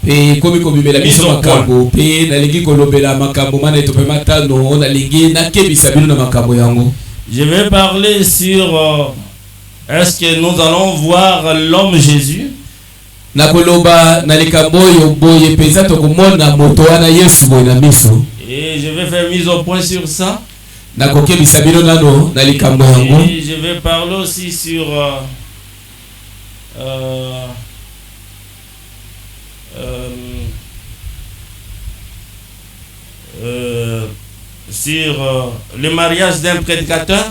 Et comme komimela biso makambo pe nalingi kolobela makambo mana to pe matano nalingi nakebisa bino na makambo yango. Je vais parler sur est-ce que nous allons voir l'homme Jésus? Nakoloba nalikambo yo boye peza to komona moto wana Yesu boye na miso. Et je vais faire mise au point sur ça. Nakokebisa bino nano nalikambo yango. Et je vais parler aussi sur le mariage d'un prédicateur.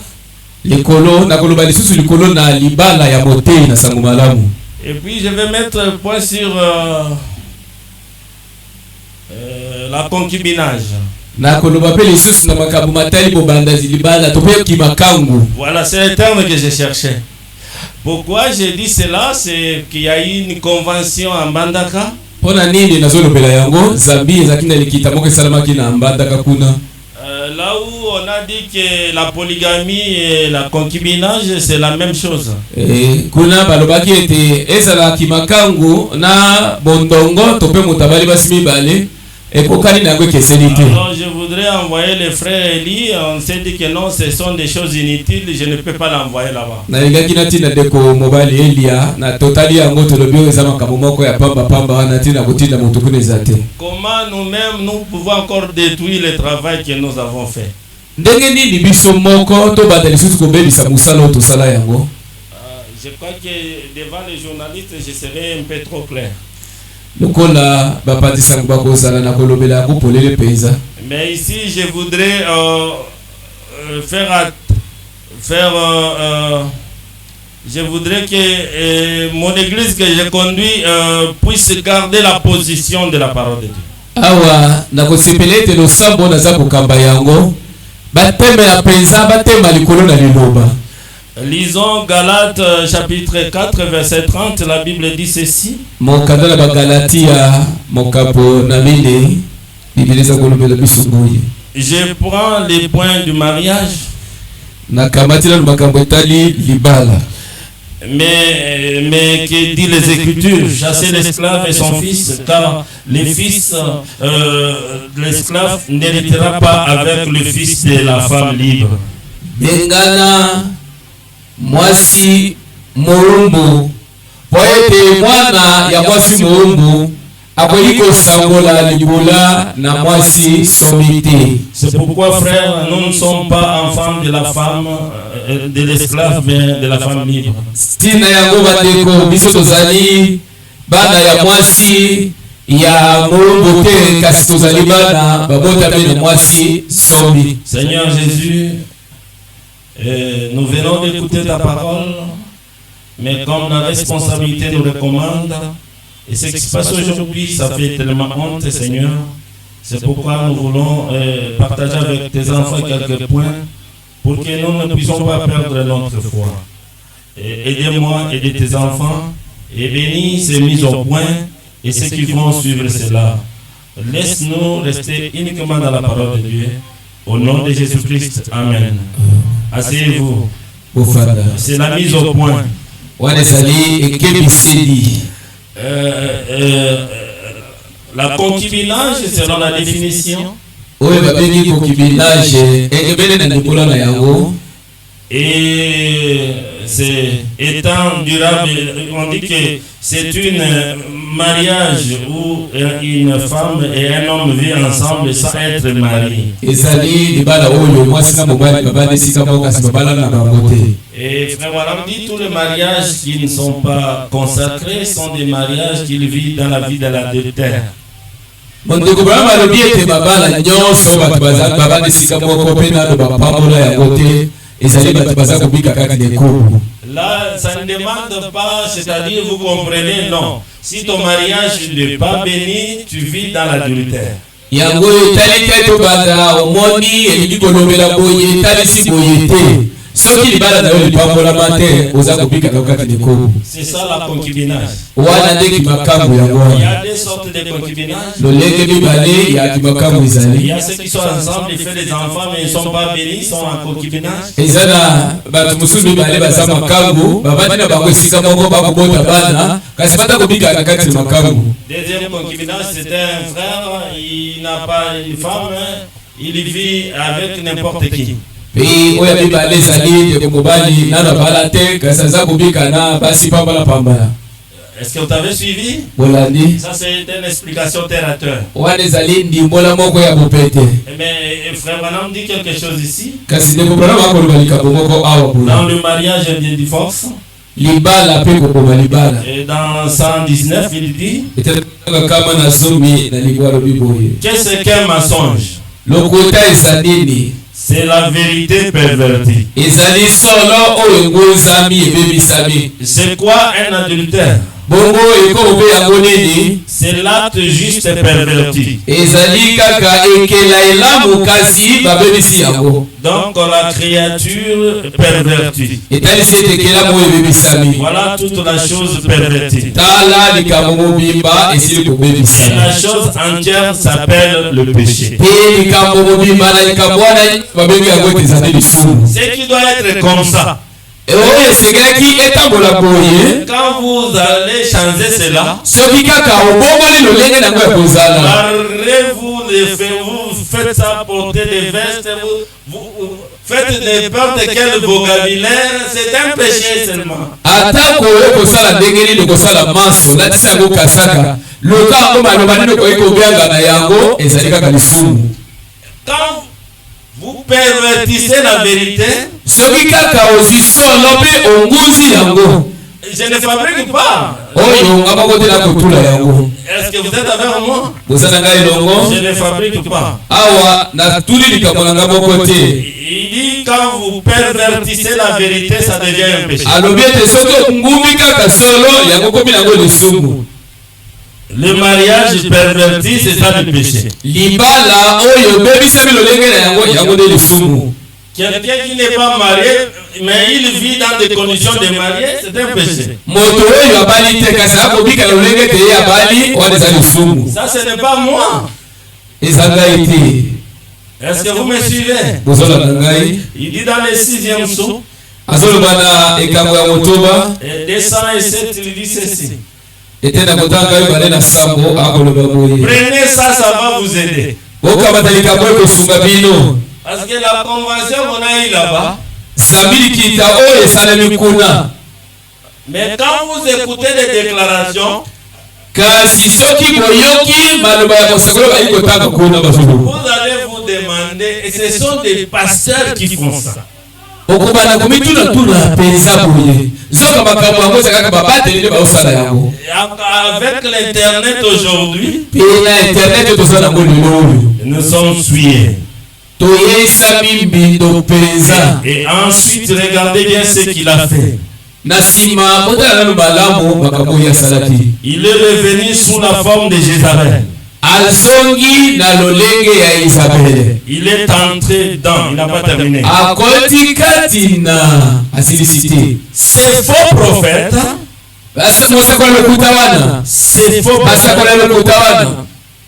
Likolo nakoloba lisusu likolo na libala ya motei na sango malamu. Et puis je vais mettre point sur la concubinage. Nakoloba pe lisusu na makambo matali bobandazi libala to pe kimakangu. Voilà, c'est le terme que je cherchais. Pourquoi j'ai dit cela? C'est qu'il y a eu une convention en Mbandaka. Pona nini nazolobela yango zambi ezakina likita moko salamaki na Mbandaka kuna. Là où on a dit que la polygamie et la concubinage c'est la même chose. Kuna balobaki ete ezala kimakangu na bondongo to pe mutabali basimi bale. Alors je voudrais envoyer les frères Eli. On s'est dit que non, ce sont des choses inutiles. Je ne peux pas l'envoyer là-bas. Comment nous-mêmes nous pouvons encore détruire le travail que nous avons fait? Je crois que devant les journalistes, je serai un peu trop clair. Mais ici, je voudrais je voudrais que mon église que je conduis puisse garder la position de la parole de Dieu. Lisons Galates chapitre 4 verset 30, la Bible dit ceci. Je prends les points du mariage. Mais que dit les Écritures? Chasser l'esclave et son fils, car l'esclave n'héritera pas avec le fils de la femme libre. Mwasi mulumbu poete mwana ya mwasi mulumbu akoliko sangola libula na mwasi somité. C'est pourquoi frère, nous ne sommes pas enfants de la femme de l'esclave mais de la femme libre. Stina yango bateko biso tozali bana ya mwasi ya mulumbu te kasi tozali bana babota pe na mwasi sombi. Seigneur Jésus, nous venons d'écouter ta parole, mais comme la responsabilité nous recommande, et ce qui se passe aujourd'hui, ça fait tellement honte, Seigneur. C'est pourquoi nous voulons partager avec tes enfants quelques points pour que nous ne puissions pas perdre notre foi. Aidez-moi, aidez tes enfants, et bénis ces mises au point et ceux qui vont suivre cela. Laisse-nous rester uniquement dans la parole de Dieu. Au nom de Jésus-Christ, Amen. Asseyez-vous. C'est la mise au point. La concubinage, selon la définition, et c'est étant durable, on dit que c'est un mariage où une femme et un homme vivent ensemble sans être mariés. Et frère Maram dit tous les mariages qui ne sont pas consacrés sont des mariages qu'ils vivent dans la vie de l'adultère. Là, ça ne demande pas, c'est-à-dire vous comprenez, non. Si ton mariage n'est pas béni, tu vis dans l'adultère. soki libala na yo lipambolama te oza kobika na kati likolo. C'est ça la concubinage. Wana nde kimakambo yango. Il y a des sortes de concubinage. Lolenge mibale ya kimakambo Il ezali. y a ceux qui sont ensemble, ils font des enfants, mais ils ne sont pas bénis, ils sont en concubinage. Ezana bato mususu mibale baza makambo babandi na bango esika moko bakobota bana kasi bata kobika na kati makambo. Deuxième concubinage, c'est un frère, il n'a pas une femme, il vit avec n'importe qui. Pe oya mibale ezali te mobali nana bala te kasi aza kobika na basi pambala pambala. Est-ce que vous avez suivi? Bolandi. Ça, c'est une explication terre à terre. Wana ezali ndimbola moko ya bopete. Mais frère Branham dit quelque chose ici. Kasi ndeko Branham akoloba likambo moko awa kuna. Dans le mariage des divorces. Libala pe kokoma libala. Et dans 119, il dit. Kama na zomi na libala biboye. Qu'est-ce qu'un mensonge? Lokota ezalini. C'est la vérité pervertie. Ezali solo oyo ngozami ebebisami. C'est quoi un adultère? Bongo eko be yango nini? C'est l'acte juste perverti. Ezali kaka ekela elamu kasi babebisi yango. Donc la créature pervertie. Etalisi etekela mo ebebisami. Voilà toute la chose pervertie. Tala likambo mobimba esili kobebisa. Et la chose entière s'appelle le péché. Te likambo mobimba na likambo wana babebi yango ezali lisumu. C'est qui doit être comme ça. Oyo esengelaki etambola boye. Quand vous allez changer cela, soki kaka obongoli lolenge nango ya kozala. barrez-vous, vous faites ça, porter des vestes, vous faites n'importe quel vocabulaire, c'est un péché seulement. Atako oyo kosala ndenge nini kosala maso latisa yango kasaka loka yango maloba nini okoki kobenga na yango ezali kaka lisumu. Quand vous pervertissez la vérité, soki kaka ozwi solo mpe onguzi yango, je ne fabrique pas. oyo nga moko te nakotula yango. Est-ce que vous êtes avec moi? boza na ngai elongo. Je ne fabrique pas. Awa natuli likambo na nga moko te. Il dit quand vous pervertissez la vérité, ça devient un péché. alobi ete soki ngumi kaka solo yango komi nango lisumu. Le mariage perverti, c'est ça le péché. Libala oyo bebisami lolenge na yango yango nde lisumu. Quelqu'un qui n'est pas marié, mais il vit dans des conditions de marié, c'est un péché. Moto oyo abali te kasi akobika lolenge te ye abali wana eza lisumu. Ça, ce n'est pas moi. Eza ngai te. Est-ce que vous me suivez? Bozala na ngai. Il dit dans le 6e psaume, azoloba na ekambo ya motoba. 207, il dit ceci. Ete na kotanga oyo bale na sambo akoloba boye. Prenez ça, ça va vous aider. Bokamata likambo ekosunga bino. Parce que la convention qu'on a eu là-bas, Sabili kita oyo esalami kuna. mais quand vous écoutez les déclarations, kasi soki boyoki maloba ya kosakolo bayi kotanga kuna basolo. vous allez vous demander, et ce sont des pasteurs qui font ça. Okobana komituna tuna penza boye. Zoka makambo yango ezakaka babateli nde baosala yango. Avec l'internet aujourd'hui, Pe na internet tozala ngo lelo oyo. nous sommes suyés. Toyesami mbindo penza. Et ensuite, regardez bien ce qu'il a fait. Na sima otala nanu malamu makambo ya salati. Il est revenu sous la forme de Jézabel. Alzongi na lolenge ya Isabelle. Il est entré dans, il n'a pas terminé. Akoti kati na asilisite. Ces faux prophètes, Basa mosakola lokuta wana. ces faux Basa kola prophètes, lokuta wana.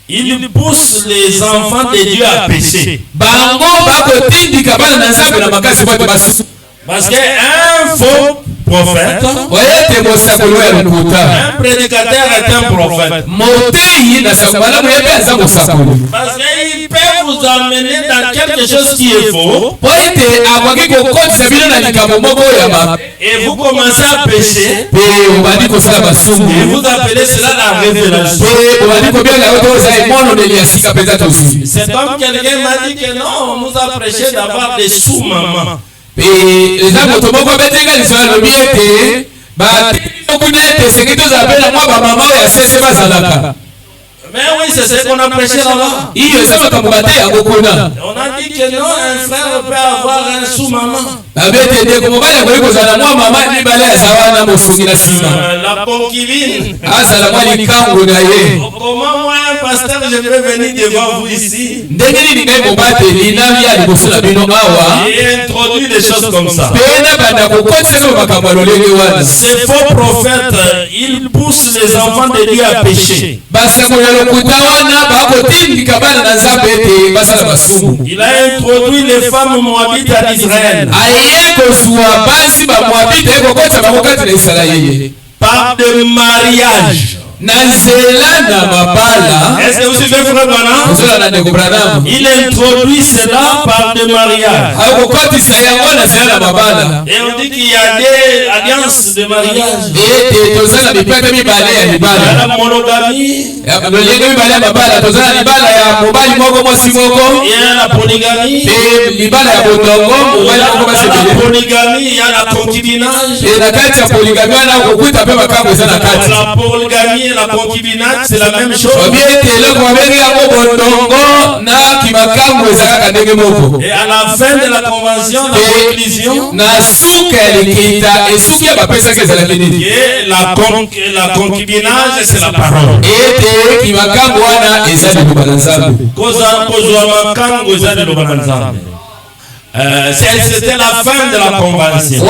ils poussent les enfants de Dieu à pécher. Bango bakotindika bana na nzambe na makasi bote basu. Parce qu'un faux prophète, Oyete mosakolo ya lokuta. un prédicateur est un prophète. Motei na sambala moyebe aza mosakolo. Parce qu'il peut vous amener dans quelque chose qui est faux. Oyete akwaki kokotisa bino na likambo moko ya mabe. Et vous commencez à pécher. Pe obandi kosala Et basumu. vous appelez cela la révélation. Pe obandi kobenga yo toza emononeli ya sika mpenza tozwi. C'est comme quelqu'un m'a dit que non, on nous a prêché d'avoir des sous-mamans. Pe eza moto moko abetenga liso alobi ete bakuna ete esengi tozala mpe na mwa bamama oyo asese bazalaka. Mais oui, c'est ce qu'on a prêché là-bas. Iyo eza makambo bate yango kuna. On a dit que non, un frère peut avoir un sous-maman. babete ndeko mobali akoki kozala mwa mama mibale aza wana mosungi na nsima La concubine. azala mwa likango na ye. Comment moi, un pasteur, je vais venir devant vous ici et introduire des choses comme ça. Ces faux prophètes, ils poussent les enfants de Dieu à pécher. Il a introduit les femmes moabites à Israël par des mariages. Est-ce que vous suivez frère Branham? Il introduit cela par des mariages. Et on dit qu'il y a des alliances de mariage. Il y a la monogamie. Il y a la polygamie. Il y a la polygamie. Il y a la concubinage. La polygamie et la concubinage, c'est la même chose. Et à la fin de la convention, la conclusion, la concubinage, c'est la parole. C'était la fin de la convention.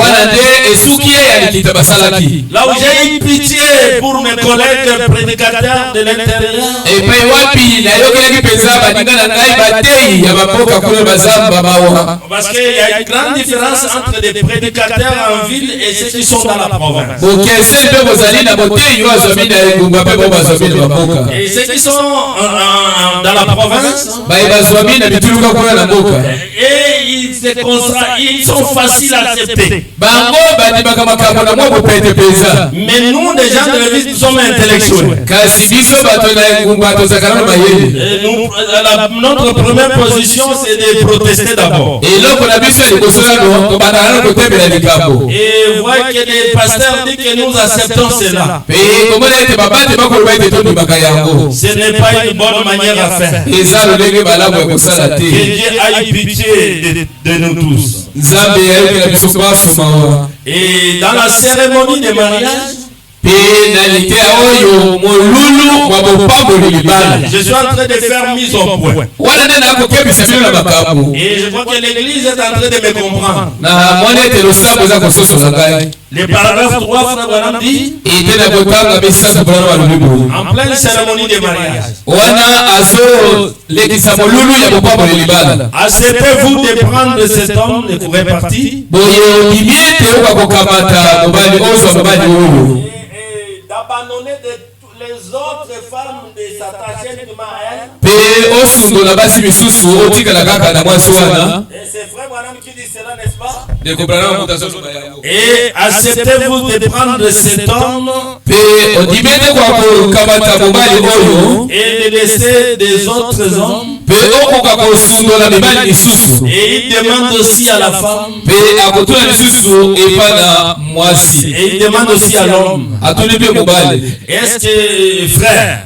Là où j'ai eu pitié pour mes collègues prédicateurs de l'intérieur. Parce qu'il y a une grande différence entre des prédicateurs en ville et ceux qui sont dans la province. Et ceux qui sont dans la province, et ils sont faciles à accepter. Mais nous, les gens de l'église, nous sommes intellectuels. Notre première position, c'est de protester d'abord. Et vous voyez que les pasteurs disent que nous acceptons cela. Ce n'est pas une bonne manière à faire. Que Dieu a eu pitié de nous tous. Et dans la cérémonie de mariage, je suis en train de faire mise au point. Et je crois que l'église est en train de me comprendre. Le paragraphe 3, frère Branham dit, en pleine cérémonie de mariage, acceptez-vous de prendre cet homme et pour répartir d'abandonner les autres femmes de s'attacher uniquement à elle. Et c'est frère Branham qui dit cela, n'est-ce pas? Et acceptez-vous de prendre cet homme et de laisser des autres hommes. Et il demande aussi à la femme. Et il demande aussi à l'homme. Est-ce que, frère,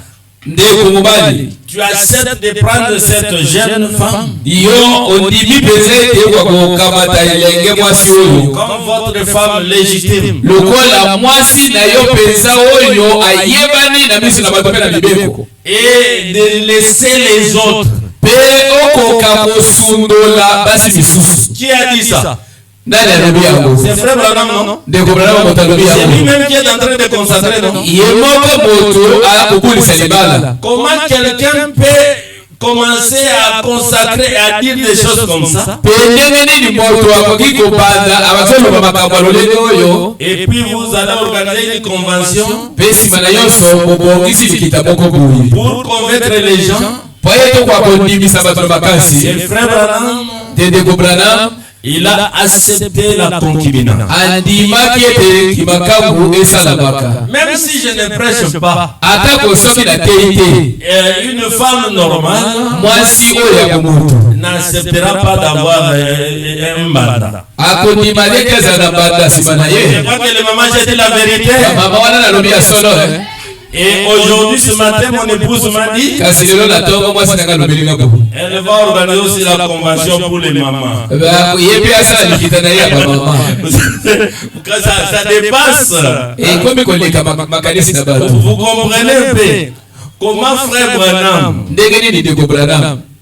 tu acceptes de prendre cette jeune femme comme votre femme légitime et de laisser les autres? Qui a dit ça? C'est frère Branham, non? C'est lui-même qui est en train de consacrer, non? Comment quelqu'un peut commencer à consacrer, à dire des choses comme ça? Et puis vous allez organiser une convention pour convaincre les gens. Et frère Branham, il a accepté la concubinage. Même si je ne prêche pas, une femme normale n'acceptera pas d'avoir un mandat. Je crois que le maman j'ai dit la vérité. Et aujourd'hui, ce matin, mon épouse m'a dit elle va organiser aussi la convention pour les mamans. Ça dépasse. Vous comprenez un peu. Comment frère Branham,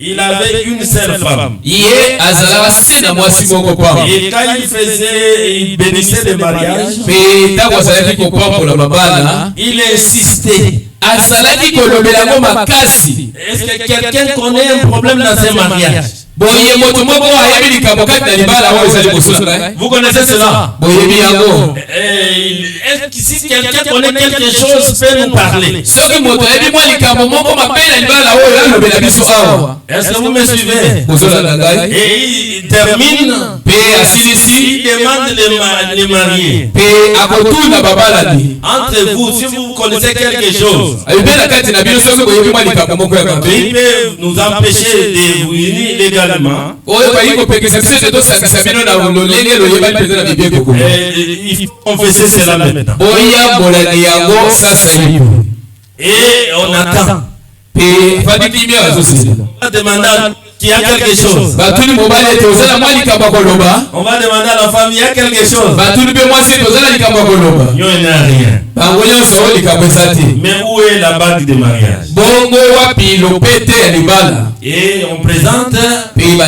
il avait une seule femme. Et quand il bénissait le mariage, il insistait. Est-ce que quelqu'un connaît un problème dans ce mariage? Vous connaissez cela? Est-ce que si quelqu'un connaît quelque chose, peut nous parler? Est-ce que vous me suivez? Et il termine, il demande les mariés. Entre vous, si vous connaissez quelque chose, il peut nous empêcher de vous unir légalement. Il faut confesser cela maintenant. Et on attend. On va demander qu'il y a quelque chose. On va demander à la femme, il y a quelque chose. Il n'y a rien. Mais où est la bague de mariage? Et on présente. Et puis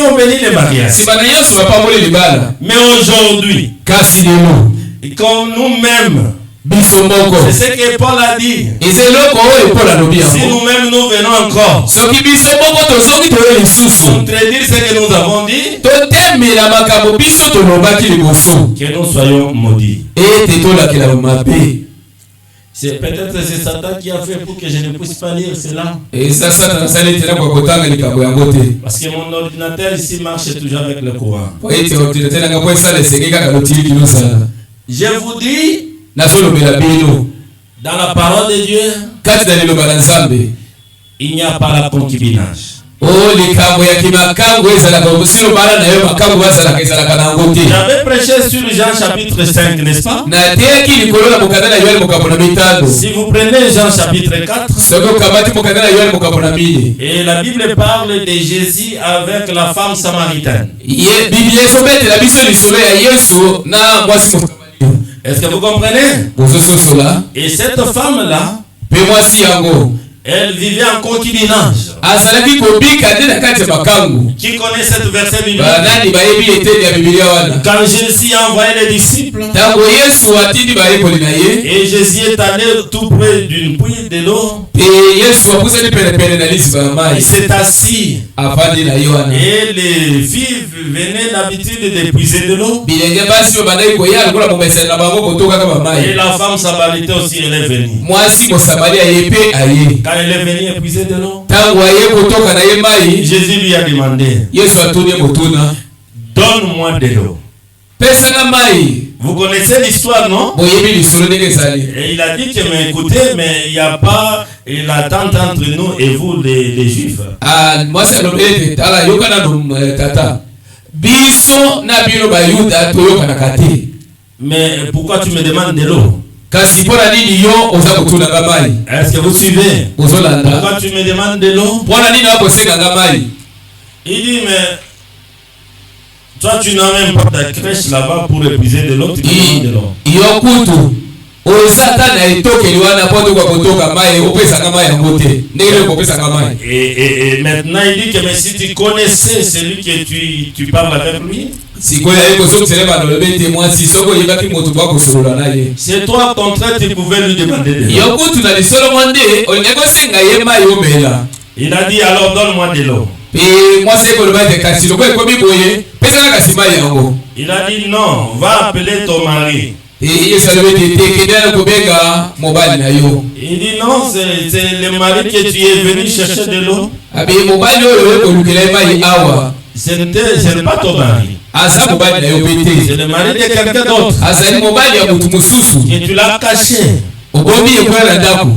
on bénit les mariages. Mais aujourd'hui, comme nous-mêmes, c'est ce que Paul a dit. Si nous-mêmes nous venons encore contredire ce que nous avons dit, que nous soyons maudits. C'est peut-être c'est Satan qui a fait pour que je ne puisse pas lire cela. Parce que mon ordinateur ici marche toujours avec le courant. Je vous dis, dans la parole de Dieu, il n'y a pas la concubinage. J'avais prêché sur Jean chapitre 5, n'est-ce pas? Si vous prenez Jean chapitre 4, et la Bible parle de Jésus avec la femme samaritaine. Est-ce que vous comprenez? Et cette femme-là, elle vivait en concubinage. Qui connaît cette verset biblique? Quand Jésus a envoyé les disciples, et Jésus est allé tout près d'une puits de l'eau, il s'est assis. Et les filles venaient d'habitude d'épuiser de l'eau. Et la femme samaritain aussi, elle est venue. Quand elle est venue épuiser de l'eau, Jésus lui a demandé, donne-moi de l'eau. Vous connaissez l'histoire, non? Et il a dit que, mais écoutez, mais il n'y a pas l'attente entre nous et vous, les Juifs. Mais pourquoi tu me demandes de l'eau? Est-ce que vous suivez? Pourquoi tu me demandes de l'eau? Il dit, mais toi tu n'as même pas ta crèche là-bas pour épuiser de l'eau, tu demandes de l'eau. Et maintenant il dit que mais si tu connaissais celui que tu parles avec lui, c'est toi contraire, tu pouvais lui demander de l'eau. Il a dit alors donne-moi de l'eau. Il a dit non, va appeler ton mari. Il dit non, c'est le mari que tu es venu chercher de l'eau. Ce n'est pas ton mari. C'est le mari de quelqu'un d'autre. Et tu l'as caché.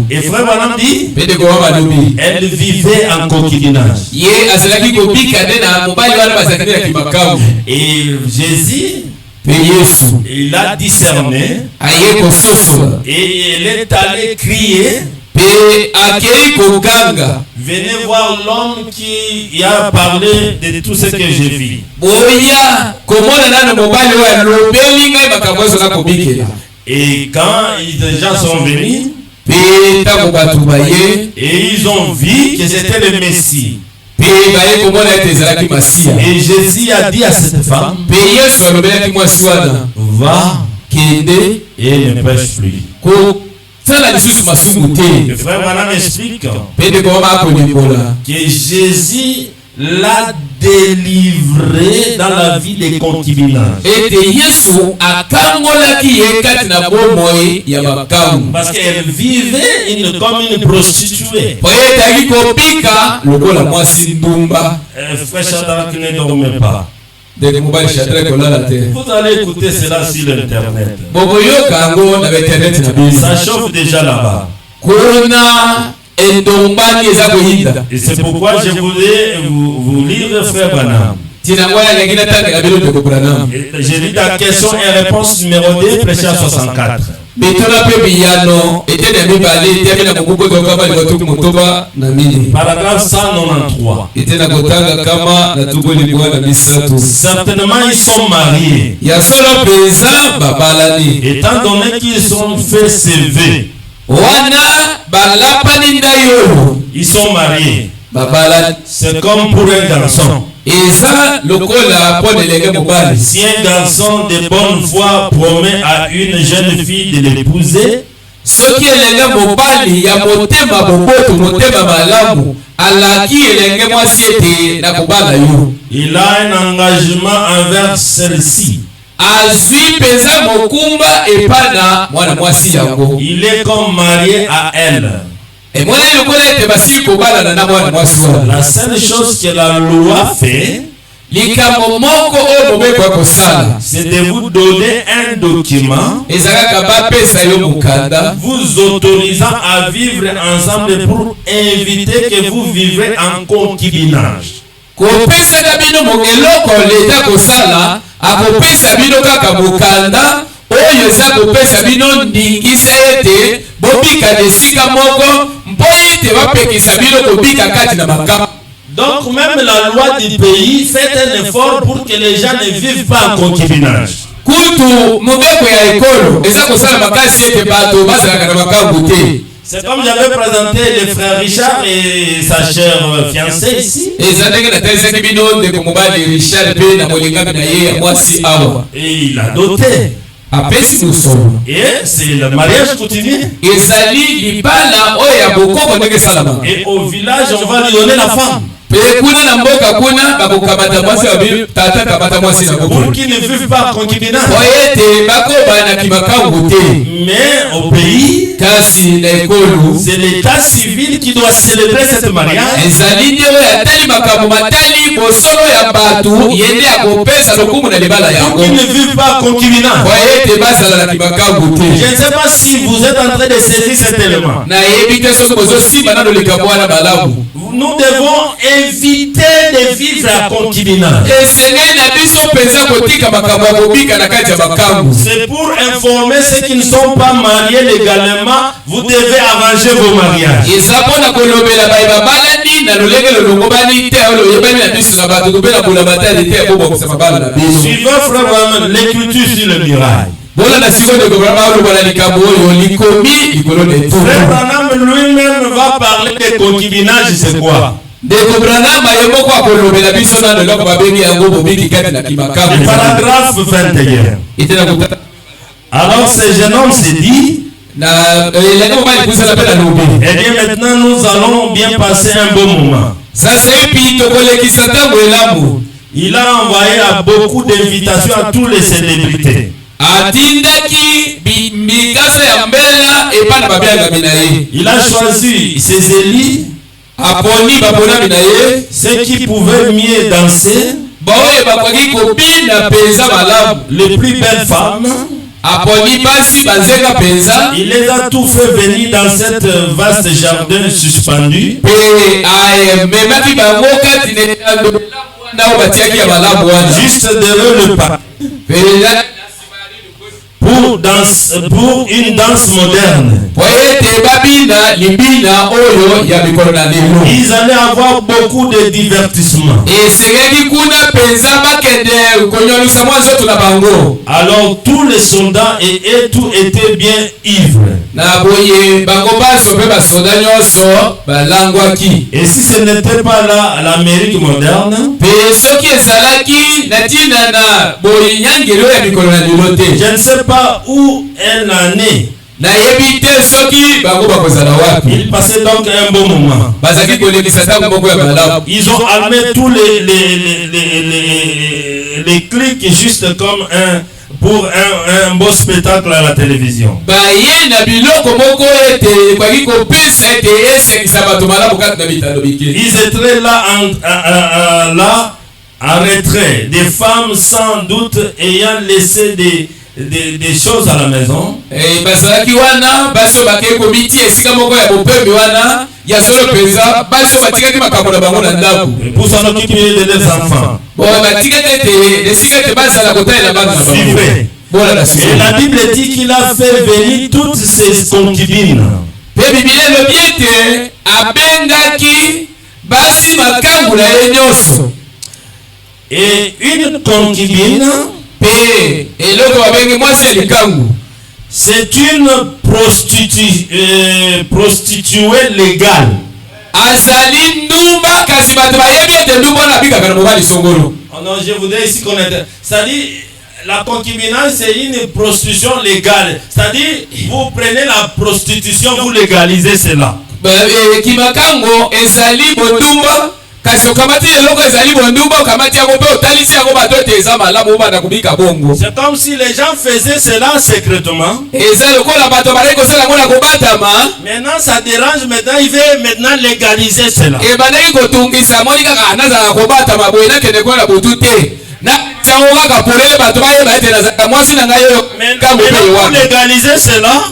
Et frère Branham dit, elle vivait en concubinage. Et Jésus, il a discerné. Et elle est allée crier. Venez voir l'homme qui a parlé de tout ce que j'ai vu. Et quand les gens sont venus, Pe tango bato baye. Et ils ont vu que c'était le Messie. Pe baye komona ete ezalaki Masia. Et Jésus a dit à cette femme, Pe Yesu alobelaki mwasi wana, va kende et ne pêche plus. kosala lisusu masumu te. Le frère Branham explique Pe nde komama akolimbola que Jésus l'a délivré dans la vie des concubinages. ete Yesu akangolaki ye kati na bomoi ya bakamu. Parce qu'elle vivait comme une prostituée. Po ye etaki kobika lokola mwasi ndumba. Frère Shadrach ne dormait pas. Ndenge mobali Shadrach kolala te. Vous allez écouter cela sur l'internet. Bokoyoka yango na internet na biso. Ça chauffe déjà là-bas. Kuna endombani eza koyinda. Et c'est pourquoi je voulais vous lire frère Branham. Tina ngwala nyingine tanga bilo de Branham. J'ai lu la question et réponse numéro 2, prêcheur 64. Betona pe biyano ete na mibale ete na mukuko toka bali batu mutoba na mini. Paragraphe 193. Ete na kotanga kama na tuko lingwa na misatu. Certainement ils sont mariés. Ya solo pesa babalani. Étant donné qu'ils sont fait CV. Wana balapani ndayo. Ils sont mariés. Babalani. C'est comme pour un garçon. Eza lokola po delenge mobali. Si un garçon de bonne foi promet à une jeune fille de l'épouser, soki elenge mobali ya motema boboto motema malamu alaki elenge mwasi ete na kobala yo, il a un engagement envers celle-ci. azwi mpenza mokumba epana mwana mwasi yango. Il est comme marié à elle. Emona lokola ete basili kobalana na mwana mwasi wana. La seule chose que la loi fait, likambo moko oyo mobeko akosala, c'est de vous donner un document ezalaka bapesa yo mokanda vous autorisant à vivre ensemble pour éviter que vous vivrez en concubinage. kopesaka bino eloko leta kosala akopesa bino kaka mokanda oyo eza kopesa bino ndingisa ete bobika na esika moko mpo ete bapekisa bino kobika kati na makambo. Donc même la loi du pays fait un effort pour que les gens ne vivent pas en concubinage. Kutu mobeko ya ekolo eza kosala makasi ete bato bazalaka na makambo te. C'est comme j'avais présenté le frère Richard et sa chère fiancée ici. Et il a doté. Et c'est le mariage continue. Et au village, on va lui donner la femme. Pour qu'ils ne vivent pas concubinage. Mais au pays, c'est l'état civil qui doit célébrer cette mariage. Pour qu'ils ne vivent pas concubinage. Je ne sais pas si vous êtes en train de saisir cet élément. Nous devons éviter de vivre à concubinage. C'est pour informer ceux qui ne sont pas mariés légalement, vous devez arranger vos mariages. Suivez frère l'écriture sur le mirail. Frère Branham lui-même va parler de concubinage, c'est quoi? Le paragraphe 21. Alors ce jeune homme s'est dit, eh bien maintenant nous allons bien passer un bon moment. Il a envoyé à beaucoup d'invitations à tous les célébrités. Il a choisi ses élits, ceux qui pouvaient mieux danser, les plus belles femmes. Il les a tous fait venir dans cette vaste jardin suspendu. Juste derrière le parc. Pour pour une danse moderne. Ils allaient avoir beaucoup de divertissements. Alors tous les soldats et tout étaient bien ivres. Et si ce n'était pas là l'Amérique moderne, je ne sais pas où elle en est. Ils passaient donc un bon moment. Ils ont armé tous les clics juste comme pour un beau spectacle à la télévision. Ils étaient là en retrait. Des femmes sans doute ayant laissé des choses à la maison. Pour s'en occuper de leurs enfants. Et la Bible dit qu'il a fait venir toutes ses concubines. Et une concubine, c'est une prostituée légale. Non, je voudrais ici connaître. C'est-à-dire, la concubinage, c'est une prostitution légale. C'est-à-dire, vous prenez la prostitution, vous légalisez cela. C'est comme si les gens faisaient cela secrètement. Maintenant ça dérange, maintenant il veut maintenant légaliser cela. Légaliser cela,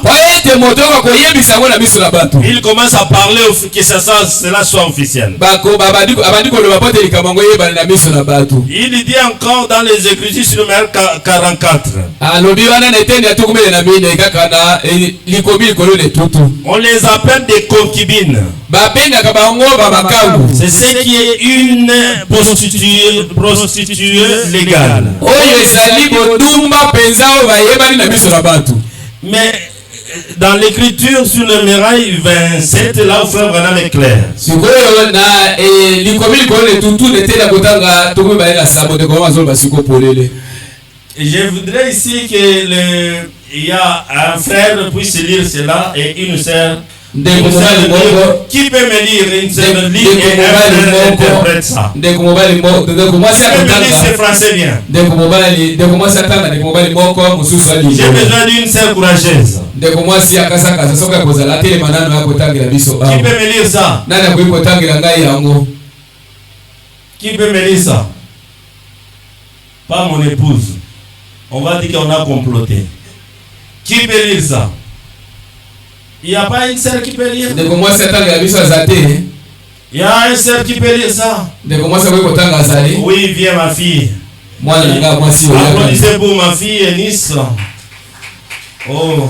il commence à parler que cela soit officiel. Il dit encore dans les Écritures sur le 44. On les appelle des concubines. C'est ce qui est une prostituée légale. Mais dans l'écriture sur le muraille 27, là où frère Branham est clair. Je voudrais ici qu'il y a un frère puisse lire cela et une sœur. Qui peut me lire une seule ligne et un frère interprète ça? Je peux me lire ce français bien. J'ai besoin d'une sœur courageuse. Qui peut me lire ça? Qui peut me lire ça? Pas mon épouse. On va dire qu'on a comploté. Qui peut lire ça? Il n'y a pas une sœur qui peut lire. Il y a une sœur qui peut lire ça. Oui, viens ma fille. Applaudissez pour ma fille Eunice. Oh,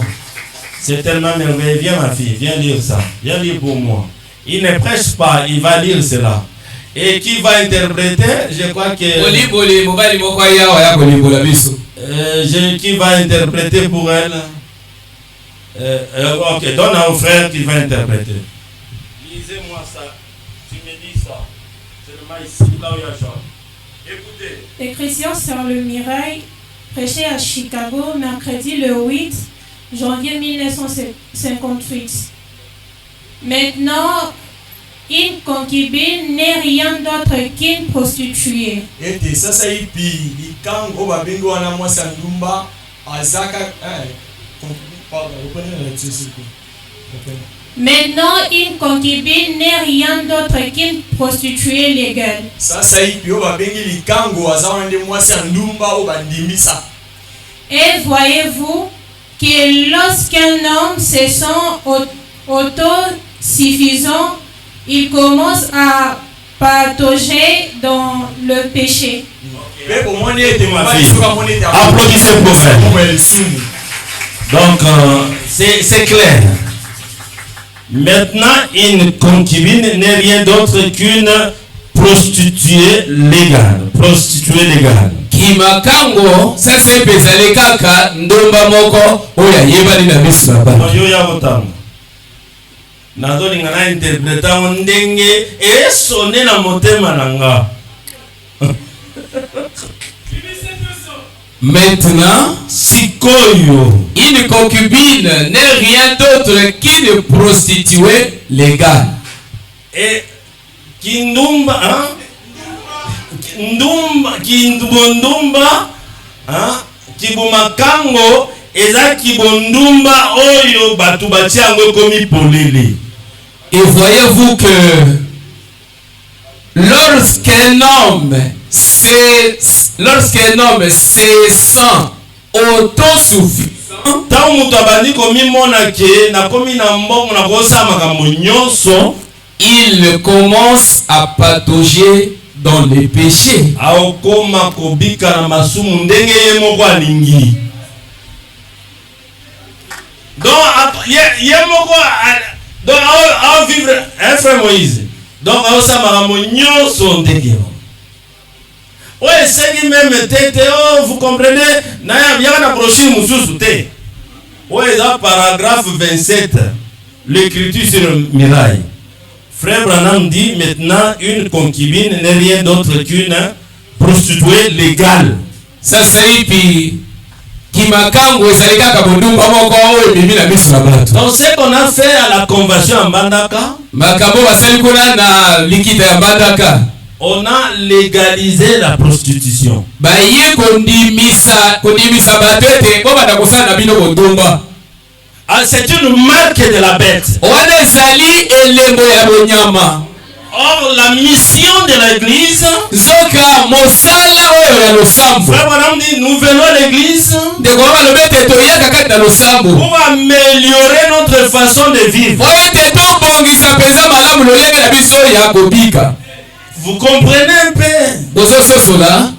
c'est tellement merveilleux. Viens ma fille, viens lire ça. Viens lire pour moi. Il ne prêche pas, il va lire cela. Et qui va interpréter? Je crois que... qui va interpréter pour elle? Ok, donne à un frère qui va interpréter. Lisez-moi ça. Tu me dis ça. C'est le maïs, là où il y a Jean. Écoutez. Les chrétiens sur le mirail, prêché à Chicago, mercredi le 8 janvier 1958. Maintenant, une concubine n'est rien d'autre qu'une prostituée. Maintenant, une concubine n'est rien d'autre qu'une prostituée légale. Et voyez-vous que lorsqu'un homme se sent autosuffisant, il commence à patauger dans le péché. Applaudissez pour frère. Donc, c'est clair. Maintenant, une concubine n'est rien d'autre qu'une prostituée légale. Prostituée légale. Kimakango sasa ipezale kaka ndomba moko oya yebali na biso baba. Yo ya botango. Nazo lingana interpreta ndenge esone na motema nanga. Maintenant, sikoyo, une concubine n'est rien d'autre qu'une prostituée légale. Et kindumba, hein? Kibondumba, hein? Kibumakango, eza kibondumba oyo batu batiango komi polele. Et voyez-vous que lorsqu'un homme se sent autosuffisant, tant mutu abandi komi mona ke na komi na mbongo na kosa makambo nyonso, il commence à patauger dans les péchés. Aokoma kobika na masumu ndenge ye moko alingi. Donc ye moko donc à vivre un frère Moïse. Donc aosa makambo nyonso ndenge. Ouais, c'est qui même tete, oh, vous comprenez? Naya bien na brochure mususu te. Ouais, dans paragraphe 27, l'écriture sur le mirail. Frère Branham dit maintenant une concubine n'est rien d'autre qu'une prostituée légale. Ça c'est puis kimakango esalika kabondumba moko oyo bibi na biso na bato. Donc ce qu'on a fait à la convention en Bandaka, makambo basali kuna na likita ya Bandaka, on a légalisé la prostitution. Baye kondimisa bato ete bo bana kosala na bino bondumba. Ah, c'est une marque de la bête. Wana ezali elembo ya bonyama. Or la mission de l'église, zoka mosala oyo ya losambo. Frère Branham dit nous venons à l'église de koma lobete toyaka kati na losambo pour améliorer notre façon de vivre. Oyete to bongisa peza malamu lolenge na biso ya kobika. Vous comprenez un peu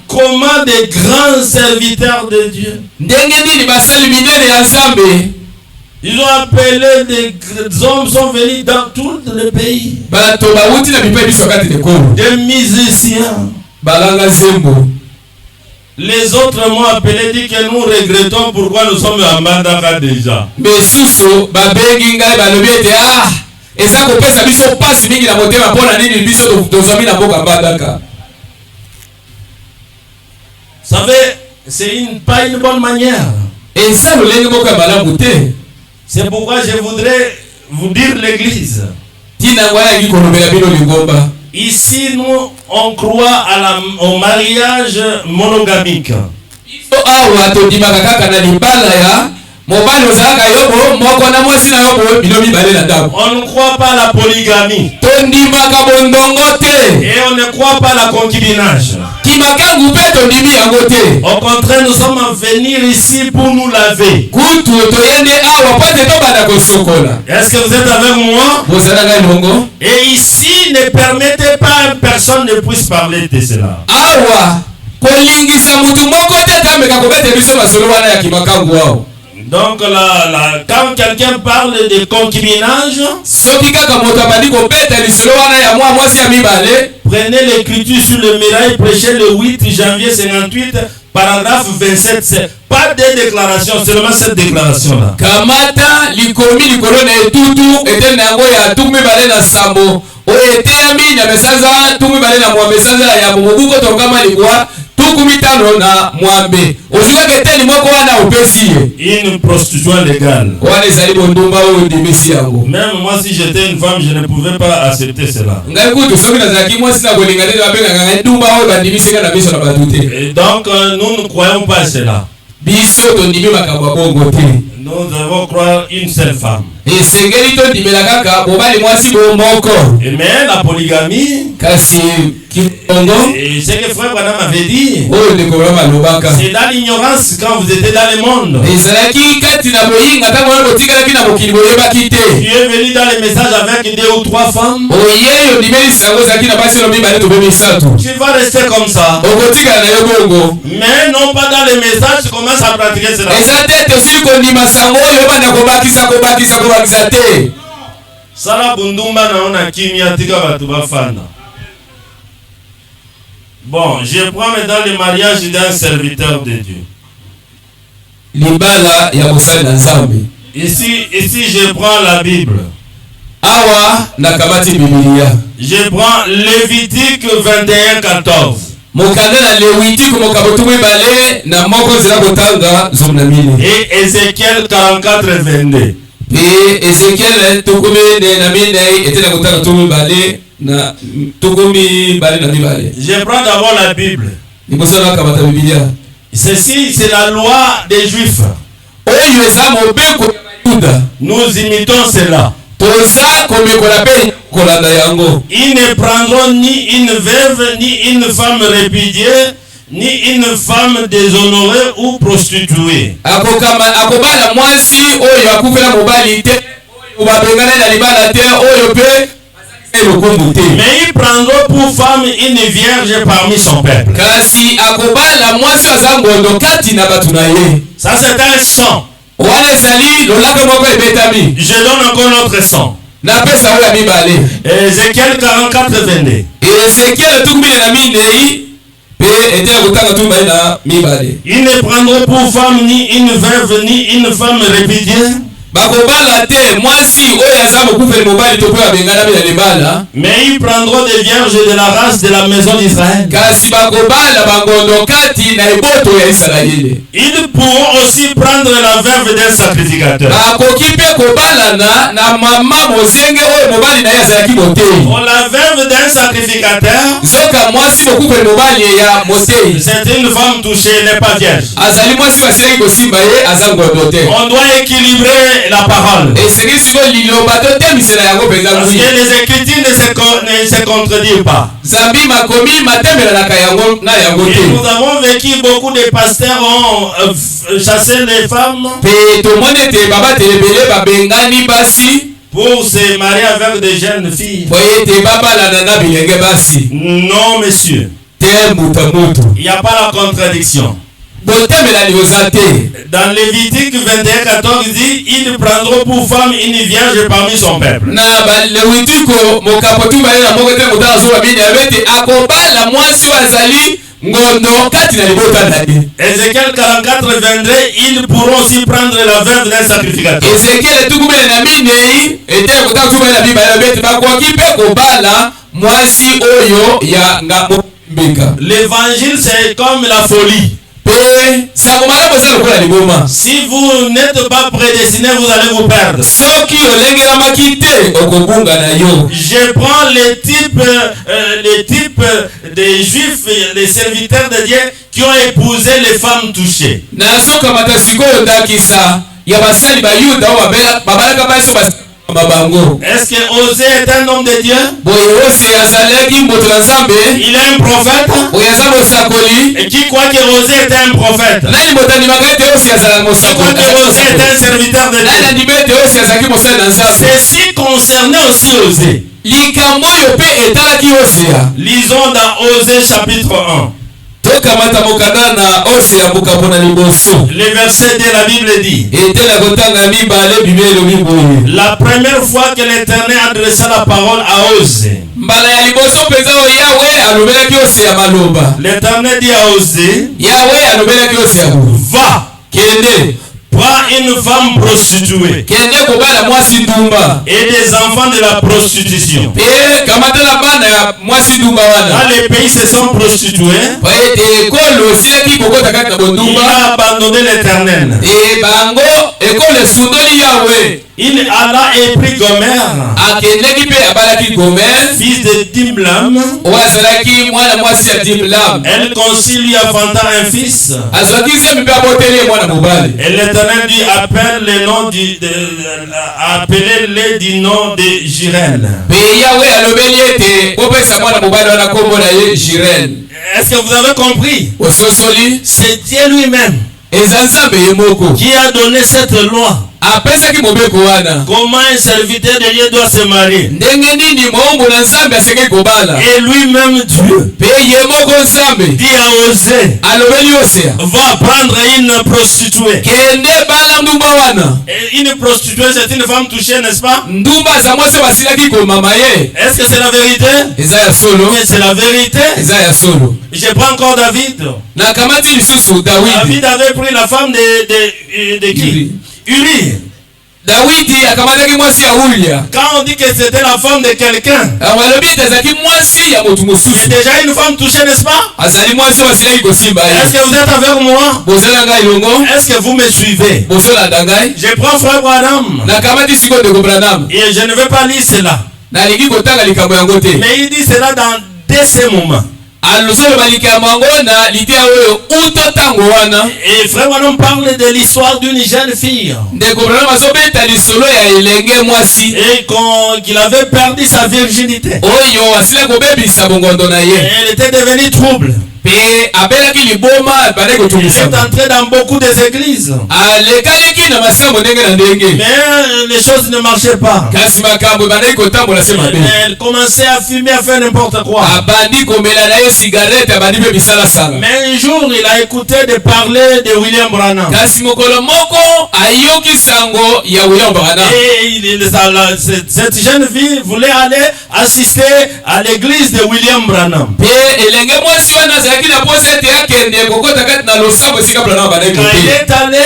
comment des grands serviteurs de Dieu, ils ont appelé des hommes sont venus dans tout le pays, des musiciens. Les autres m'ont appelé, dit que nous regrettons pourquoi nous sommes à Bandaka déjà. Eza kopesa biso pasi mingi na motema pona nini biso tozomi na boka Bandaka. Vous savez, c'est pas une bonne manière. Et ça le lenge boka malamu te. C'est pourquoi je voudrais vous dire l'église. Tina waya ki kolobela bino lingomba. Ici nous on croit au mariage monogamique. Biso awa to dimaka kaka na libala ya on ne croit pas à la polygamie. Et on ne croit pas à la concubinage. Au contraire, nous sommes venus ici pour nous laver. Est-ce que vous êtes avec moi? Et ici, ne permettez pas à personne ne puisse parler de cela. Donc quand quelqu'un parle de concubinage, prenez l'écriture sur le mirail prêché le 8 janvier 58, paragraphe 27. C'est pas des déclarations, seulement cette déclaration-là. Kamata likomi likolone etutu etene yango ya tukumi bale na sambo o eteyami na mesaza tukumi bale na mwa mesaza ya mubuko tokama likwa tukumitano na mwambe ozuka keteni moko wana upesi une prostitution légale. Wana ezali bondumba oyo dimisi yango. Même moi si j'étais une femme je ne pouvais pas accepter cela. Ngai kutu soki nazaki mwasi na kolingana na benga ngai ndumba oyo bandimisi kana biso na batute. Et donc nous ne croyons pas à cela. Biso to ndimi makambo bongo te. Nous devons croire une seule femme. esengeli tondimela kaka mobali mwasi bo moko. Mais la polygamie, kasi kikongo et ce que frère Branham avait dit, oyo ndeko malobaka c'est dans l'ignorance quand vous étiez dans le monde. ezalaki kati na boyinga ntango wana botikalaki na mokili boyebaki te. Tu es venu dans les messages avec 2 ou 3 femmes. oyeyo ndimelisi yango ezalaki na basi elo mibale to mpe misatu. Tu vas rester comme ça. okotikala na yo bongo. Mais non pas dans les messages, tu commences à pratiquer cela. eza te tosili kondima sango oyo banda kobakisa te. Sala bundumba naona kimia tika batu bafana. Bon, je prends maintenant le mariage d'un serviteur de Dieu. libala ya mosali na nzambe. Ici je prends la Bible. awa nakamati bibilia. Je prends Lévitique 21:14. mokanda na lewitiko mokabotu mibale na moko nzela kotanga zomu na mine. Et Ézéchiel 44:22. pe Ezekiel tukumi na mine ete na kotanga tu mibale na tukumi bale na mibale. Je prends d'abord la Bible. liboso nakamata bibilia. Ceci c'est la loi des Juifs. oyo eza mobeko ya bayuda. Nous imitons cela. toza komekola pe kolanda yango. Ils ne prendront ni une veuve, ni une femme répudiée, ni une femme déshonorée ou prostituée. akobala mwasi oyo akufela mobali te oyo babengana na libala te oyo pe elokombo te. Mais ils prendront pour femme une vierge parmi son peuple. kasi akobala mwasi aza ngondo kati na bato na ye. Ça c'est un son. wana ezali lolaka moko ebetami. Je donne encore notre son. napesa oyo ya mibale. Ézéchiel 44:22. Ezekiel tukumi na minei pe ete ya kotanga tu mibale na mibale. Ils ne prendront pour femme ni une veuve ni une femme répudiée. bakobala te mwasi oyo aza mokufeli mobali to mpe babengana mpe na libala. Mais ils prendront des vierges de la race de la maison d'Israël. kasi bakobala bangondo kati na eboto ya Isalaele. Ils pourront aussi prendre la veuve d'un sacrificateur. bakoki mpe kobalana na mama mozenge oyo mobali na ye azalaki motei. Pour la veuve d'un sacrificateur, nzoka mwasi mokufeli mobali ya motei c'est une femme touchée, elle n'est pas vierge. azali mwasi basilaki kosimba ye aza ngondo te. On doit équilibrer la parole. esengeli siko liloba totemisela yango mpenza Parce ngwi. que les écritures ne se contredisent pas. zambi makomi matemelanaka yango na yango Et te. nous avons vécu, beaucoup de pasteurs ont chassé les femmes mpe tomoni ete babateli ebele babengani basi pour se marier avec des jeunes filles. po ete babalana na bilenge basi. Non, monsieur. te muta mutu. Il n'y a pas la contradiction. botemelani oza te. Dans Lévitique 21:14, il dit, ils prendront pour femme une vierge parmi son peuple. na balewitiko mokapo tu balela moko te motala zoba bini abete akobala mwasi oyo azali ngondo kati na libota na ye. Ézéchiel 44:22, ils pourront aussi prendre la veuve d'un sacrificateur. ezekiel tukumele na minei ete kotala tumele na bibala bete bakoki mpe kobala mwasi oyo ya mbeka. L'évangile c'est comme la folie. pe sango malamu eza lokola liboma. Si vous n'êtes pas prédestiné, vous allez vous perdre. soki olengelamaki te okobunga na yo. Je prends les types des juifs, les serviteurs de Dieu qui ont épousé les femmes touchées. nazokamata sikoyo ndakisa ya basali bayuda oyo babalaka basi mabango. Est-ce que Osée est un homme de Dieu? boye ose azalaki moto na nzambe. Il est un prophète. boye aza mosakoli. Et qui croit que Osée est un prophète? nani moto andimaka ete osi azala Qui croit que Osée est un serviteur de nani Dieu? andima ete osi azalaki mosali na nzambe. Ceci concernait aussi Osée. likambo oyo mpe etalaki osea. Lisons dans Osée chapitre 1. tokamata mokanda na osea mokambo na liboso. Le verset de la Bible dit, ete na kotanga mibale biblia elobi boye. la première fois que l'Éternel adressa la parole à Osée, mbala ya liboso mpenza oyo yawe alobelaki osea maloba. l'Éternel dit à Osée, yawe alobelaki osea va, kende prends une femme prostituée kende kobala mwasi ndumba et des enfants de la prostitution. pe kamatala bana ya mwasi ndumba wana. Dans les pays se sont prostitués, po ete ekolo esilaki kokota kati na il bondumba. a abandonné l'Éternel. bango ekolo esundoli yawe. il alla et prit Gomer, akendeki mpe abalaki Gomer, fils de Dimlam. oyo azalaki mwana mwasi ya Dimlam. Elle conçut, lui enfanta un fils. azwaki nzambe mpe aboteli ye mwana mobali. Et l'Éternel lui appelle le nom appelez-le du nom de Jirel. mpe Yawe alobeli ete kopesa mwana mobali wana kombo na ye Jirel. Est-ce que vous avez compris? ososoli C'est Dieu lui-même eza nzambe ye moko qui a donné cette loi. apesaki mobeko wana. Comment un serviteur de Dieu doit se marier. ndenge nini moumbu na nzambe asengeli kobala. Et lui-même Dieu mpe ye moko nzambe dit à Osée, alobeli Osea, va prendre une prostituée. kende bala ndumba wana. Et une prostituée, c'est une femme touchée, n'est-ce pas? ndumba aza mwasi basilaki komama ye. Est-ce que c'est la vérité? eza ya solo. Oui, c'est la vérité. eza ya solo. Je prends encore David. na kamati lisusu Dawidi. David avait pris la femme de qui? Uri. Dawidi akamataki mwasi ya Uria. Quand on dit que c'était la femme de quelqu'un, balobi ete azalaki mwasi ya motu mosusu. c'est déjà une femme touchée, n'est-ce pas? azali mwasi basilaki kosimba ye. Est-ce que vous êtes avec moi? bozala ngai longo. Est-ce que vous me suivez? bozolanda ngai. Je prends frère Branham. nakamati sikoyo ndeko Branham. Et je ne vais pas lire cela. nalingi kotanga likambo yango te. Mais il dit cela dès ce moment. alozoloba likambo yango na litia oyo uto ntango wana. Et frère Branham parle de l'histoire d'une jeune fille. ndeko Branham azobeta lisolo ya elenge mwasi. Et qu'il avait perdu sa virginité. oyo asila kobebisa bongondo na Et ye. elle était devenue trouble. mpe abelaki liboma bande Elle est kotungisa. entrée dans beaucoup des églises. alekaleki na masango ndenge na ndenge. Mais les choses ne marchaient pas. kasi makambo ebandaki kotambola se mabe. Elle commençait à fumer, à faire n'importe quoi. abandi komela na ye cigarette abandi mpe bisalasala. Mais un jour, il a écouté de parler de William Branham. kasi mokolo moko ayoki sango ya William Branham. Et cette jeune fille voulait aller assister à l'église de William Branham. mpe elenge mwasi wana azalaki na posa ete akende kokota kati na losambo esika Branham abandaki Quand il kote. est allé,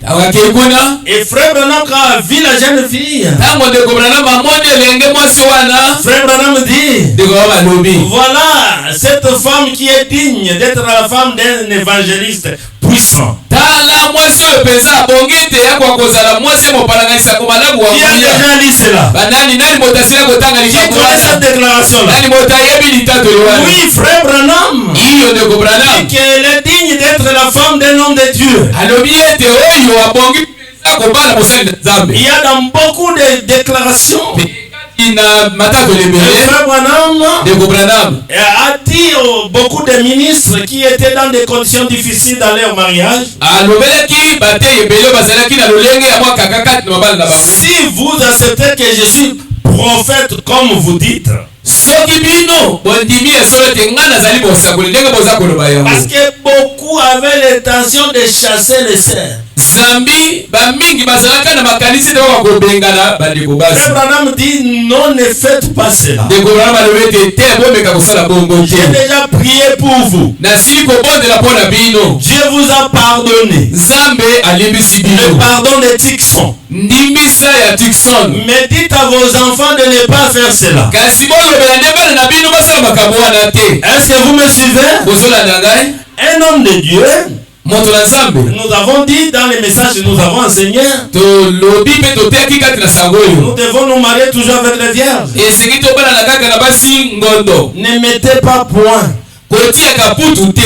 akake kuna. et frère Branham, quand a vu la jeune fille, ntango ndeko Branham amoni elenge mwasi wana. frère Branham dit, ndeko wa balobi. voilà cette femme qui est digne d'être la femme d'un évangéliste puissant. tala mwasi oyo mpenza abongi ete yakwa kozala mwasi mopalanganisako malamu wa Qui a kulia. déjà lu cela? nani moto asila kotanga Qui likambo connaît cette wana. déclaration-là? nani moto ayebi litatoli wana. Oui, frère Branham. iyo ndeko Branham Dit qu'elle est digne d'être la femme d'un homme de Dieu. alobi ete oyo abongi mpenza kobala mosali na nzambe. Il y a dans beaucoup de déclarations. kati na matako lebele Frère Branham ndeko Branham a dit beaucoup de ministres qui étaient dans des conditions difficiles dans leur mariage. alobelaki bate ebele oyo bazalaki na lolenge ya mwa kaka kati na mabala na bango. Si vous acceptez que je suis prophète comme vous dites, soki bino bondimi esolo ete ngai nazali bosakoli ndenge boza koloba yango. parce que beaucoup avaient l'intention de chasser les sœurs. zambi bamingi bazalaka na makanisi te bakobengana bandeko basi. Frère Branham dit non, ne faites pas cela. ndeko Branham alobi ete te bomeka kosala bongo J'ai te. déjà prié pour vous. nasili kobondela mpo na bino. Dieu vous a pardonné. nzambe alimbisi Le bino. pardon de Tixon. ndimbisa ya Tikson. Mais dites à vos enfants de ne pas faire cela. kasi bolobela nde bana na bino basala makambo wana te. Est-ce que vous me suivez? bozolanda ngai. Un homme de Dieu, moto na nzambe nous avons dit dans les messages que nous avons enseignés, tolobi mpe toteyaki kati na sango nous oyo. devons nous marier toujours avec les vierges. esengi tobalana kaka na basi ngondo. Ne mettez pas point kotiaka putu te.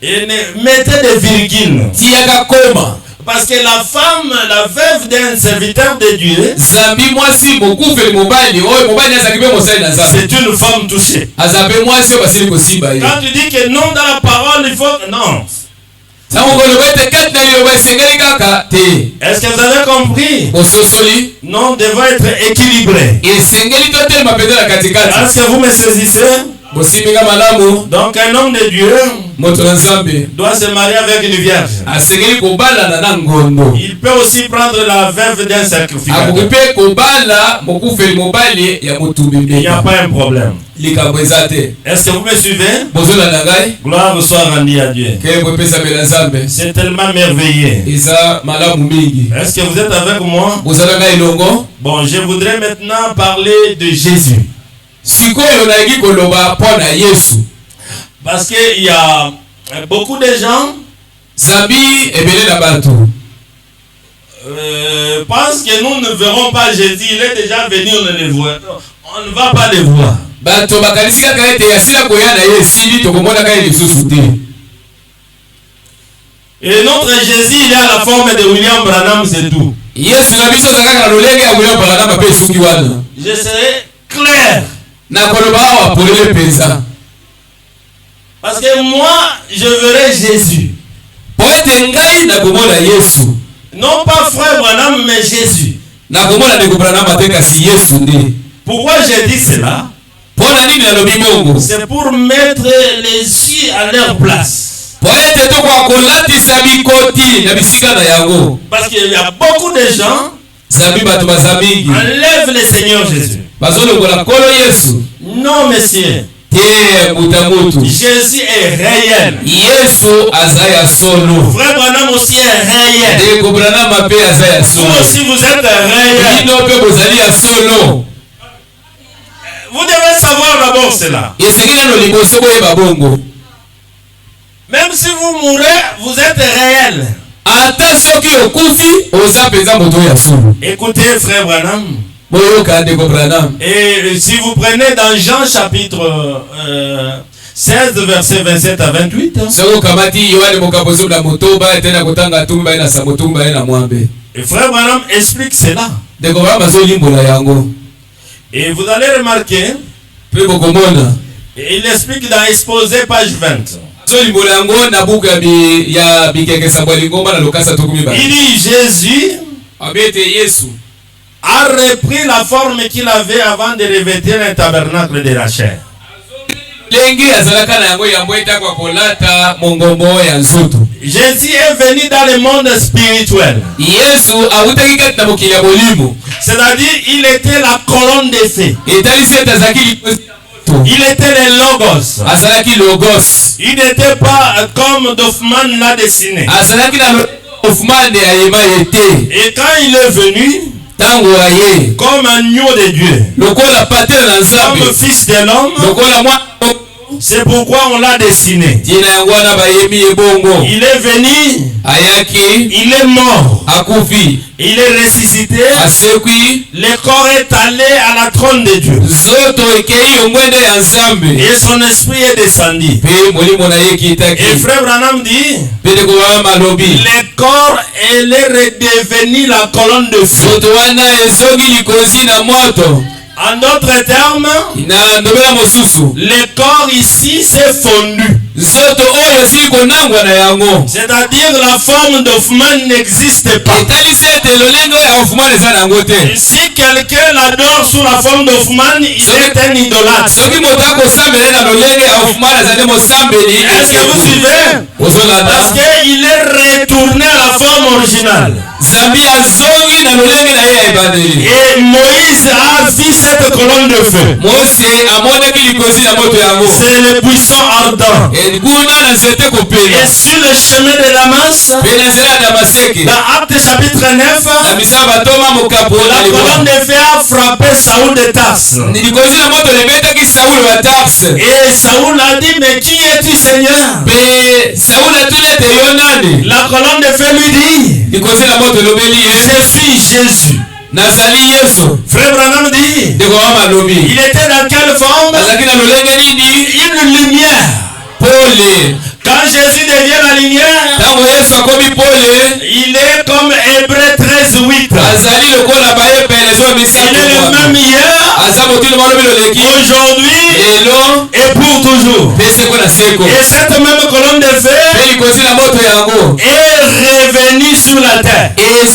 et ne mettez des virgules. tiaka koma. Parce que la femme, la veuve d'un serviteur de Dieu, zambi mwasi mokufeli mobali oyo mobali azalaki mpe mosali na nzambe. c'est une femme touchée. aza mpe mwasi oyo basili kosimba ye. Quand tu dis que non dans la parole, il faut... Non. sango koloba ete kati na liloba esengeli kaka te. Est-ce que vous avez compris? ososoli Non, devons être équilibrés. esengeli totelema mpenza na katikati. Est-ce que vous me saisissez? bosimbinga malamu. Donc un homme de Dieu moto na nzambe doit se marier avec une vierge. asengeli kobalana na ngondo. Il peut aussi prendre la veuve d'un akoki sacrificateur. mpe kobala mokufeli mobali ya motumbi Il n'y a mbeka. pas un problème. likambo eza te. Est-ce que vous me suivez? bozolanda ngai. Gloire soit rendue à Dieu. kembo epesamela nzambe. C'est tellement merveilleux. eza malamu mingi. Est-ce que vous êtes avec moi? bozala ngai elongo. Bon, je voudrais maintenant parler de Jésus. sikoyo nalingi koloba mpo na Yesu. Parce qu'il y a beaucoup de gens zambi ebele na bato. pense que nous ne verrons pas Jésus. Il est déjà venu, on ne le voit. On ne va pas le voir. Et notre Jésus, il est à la forme de William Branham, c'est tout. Je serai clair. Parce que moi, je verrai Jésus. Non pas frère Branham, mais Jésus. Pourquoi j'ai dit cela? C'est pour mettre les yeux à leur place. Parce qu'il y a beaucoup de gens enlèvent le Seigneur Jésus. Non, monsieur. Jésus est réel. Frère Branham aussi est réel. Vous aussi vous êtes réel. Vous devez savoir d'abord cela. Même si vous mourrez, vous êtes réel. Écoutez, frère Branham. Et si vous prenez dans Jean chapitre 16, verset 27 à 28. Et frère Branham explique cela. Et vous allez remarquer, il explique dans Exposé page 20. Il dit Jésus a repris la forme qu'il avait avant de revêtir un tabernacle de la chair. Jésus est venu dans le monde spirituel. C'est-à-dire il était la colonne de feu. Il était le Logos. Il n'était pas comme Doffman l'a dessiné. Et quand il est venu comme agneau de Dieu, comme fils de l'homme, c'est pourquoi on l'a dessiné. Il est venu, il est mort, il est ressuscité, le corps est allé à la trône de Dieu et son esprit est descendu. Et frère Branham dit, le corps est redevenu la colonne de feu. En d'autres termes, le corps ici s'est fondu. C'est-à-dire la forme d'Hoffman n'existe pas. Si quelqu'un l'adore sous la forme d'Hoffman, il est un idolâtre. Est-ce que vous suivez? Parce qu'il est retourné à la forme originale. Et Moïse a vu cette colonne de feu. C'est le buisson ardent. Et sur le chemin de Damas, dans Actes chapitre 9, la colonne de feu a frappé Saoul de Tarse. Et Saoul a dit, mais qui es-tu, Seigneur? La colonne de feu lui dit, je suis Jésus. Frère Branham dit, il était dans quelle forme? Une lumière. Quand Jésus devient la lumière, il est comme Hébreux 13:8. Il est le même hier, aujourd'hui et pour toujours. Et cette même colonne de feu est revenue sur la terre. Le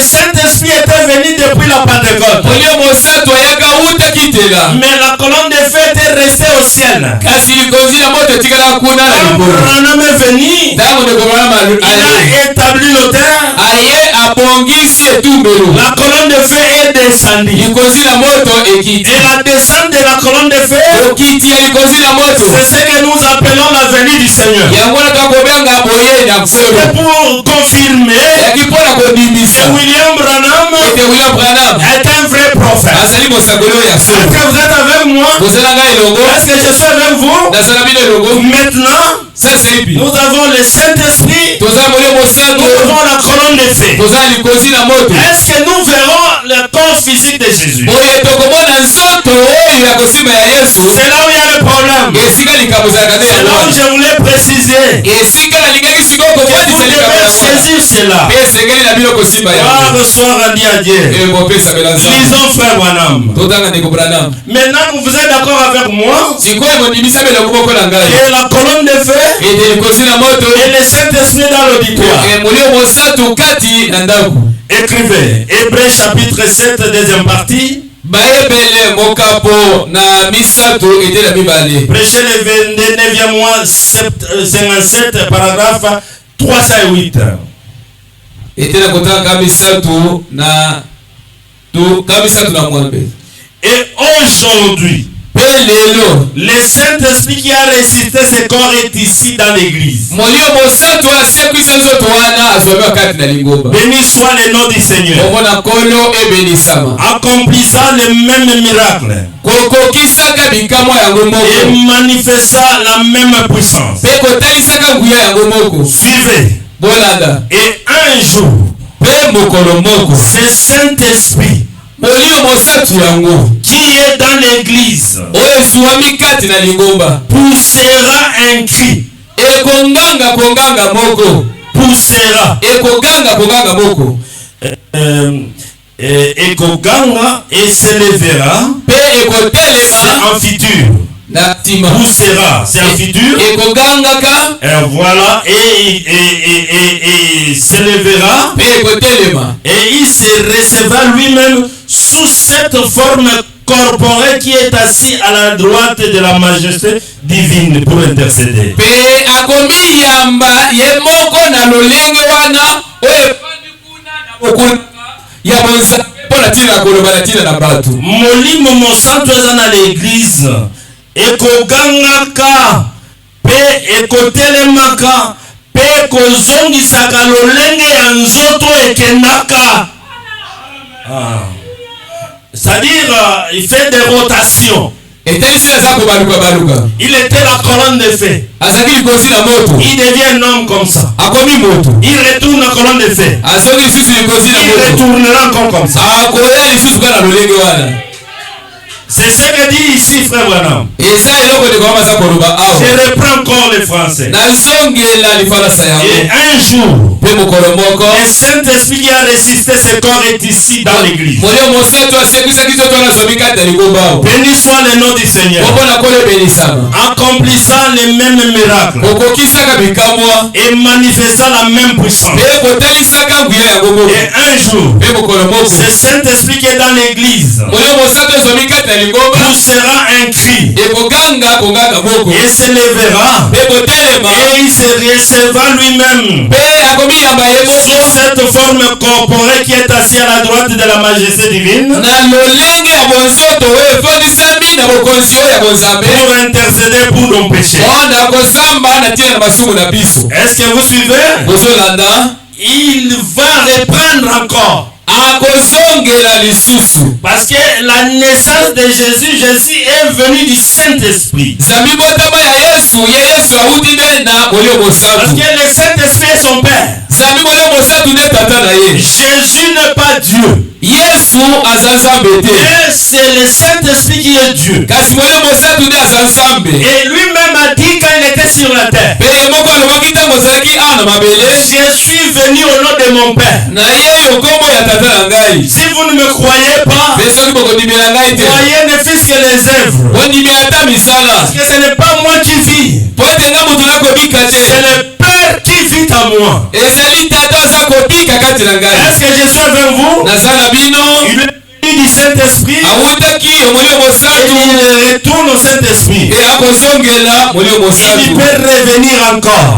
Saint-Esprit était venu depuis la Pentecôte. Mais la colonne de feu était restée au ciel. Branham est venu, il a établi l'autel. La colonne de feu est descendue. Et la descente de la colonne de feu, c'est ce que nous appelons la venue du Seigneur. C'est pour confirmer que William Branham est un vrai prophète. Est-ce que vous êtes avec moi? Est-ce que je suis avec vous? Maintenant, Ça c'est nous avons le Saint-Esprit. Nous avons la colonne de feu. Est-ce que nous verrons le corps physique de Jésus? C'est là où il y a le problème. C'est là où je voulais préciser. Vous devez saisir cela. Gloire soit rendue à Dieu. Lisons frère Branham. Maintenant, vous êtes d'accord avec moi que la colonne de feu et le Saint-Esprit dans l'auditoire. Écrivez Hébreux chapitre 7 deuxième partie. Prêchez le 29e mois 57 paragraphe 308. Et aujourd'hui, le Saint-Esprit qui a ressuscité ce corps est ici dans l'église. Béni soit le nom du Seigneur. Accomplissant le même miracle. Et manifestant la même puissance. Suivez. Et un jour, ce Saint-Esprit qui est dans l'église poussera un cri. Poussera. Ekoganga et s'élèvera. C'est en futur. Poussera, c'est un futur. Et voilà, et s'élèvera. Et il se recevra lui-même sous cette forme corporelle qui est assis à la droite de la majesté divine pour intercéder. Molimo mosantu eza na l'église ekogangaka pe ekotelemaka pe kozongisaka lolenge ya nzoto ekendaka. C'est-à-dire il fait des rotations. Il était la colonne de feu. Il devient un homme comme ça. Il retourne la colonne de feu. Il retournera encore comme ça. C'est ce que dit ici frère Branham. Je reprends encore le français. Et un jour, le Saint-Esprit qui a ressuscité ce corps est ici dans l'église. Béni soit le nom du Seigneur. Accomplissant les mêmes miracles et manifestant la même puissance. Et un jour, ce Saint-Esprit qui est dans l'église poussera un cri et s'élèvera et il se recevra lui-même sous cette forme corporelle qui est assise à la droite de la majesté divine pour intercéder pour nos péchés. Est-ce que vous suivez? Il va reprendre encore. Parce que la naissance de Jésus est venue du Saint-Esprit. Parce que le Saint-Esprit est son Père. Jésus n'est pas Dieu. Et c'est le Saint-Esprit qui est Dieu. Et lui-même a dit quand il était sur la terre, je suis venu au nom de mon Père. Si vous ne me croyez pas, croyez ne fût-ce que les œuvres. Parce que ce n'est pas moi qui vis, c'est le Père qui vit en moi. Est-ce que je suis avec vous? Il est venu du Saint-Esprit et il retourne au Saint-Esprit. Il Il peut revenir encore.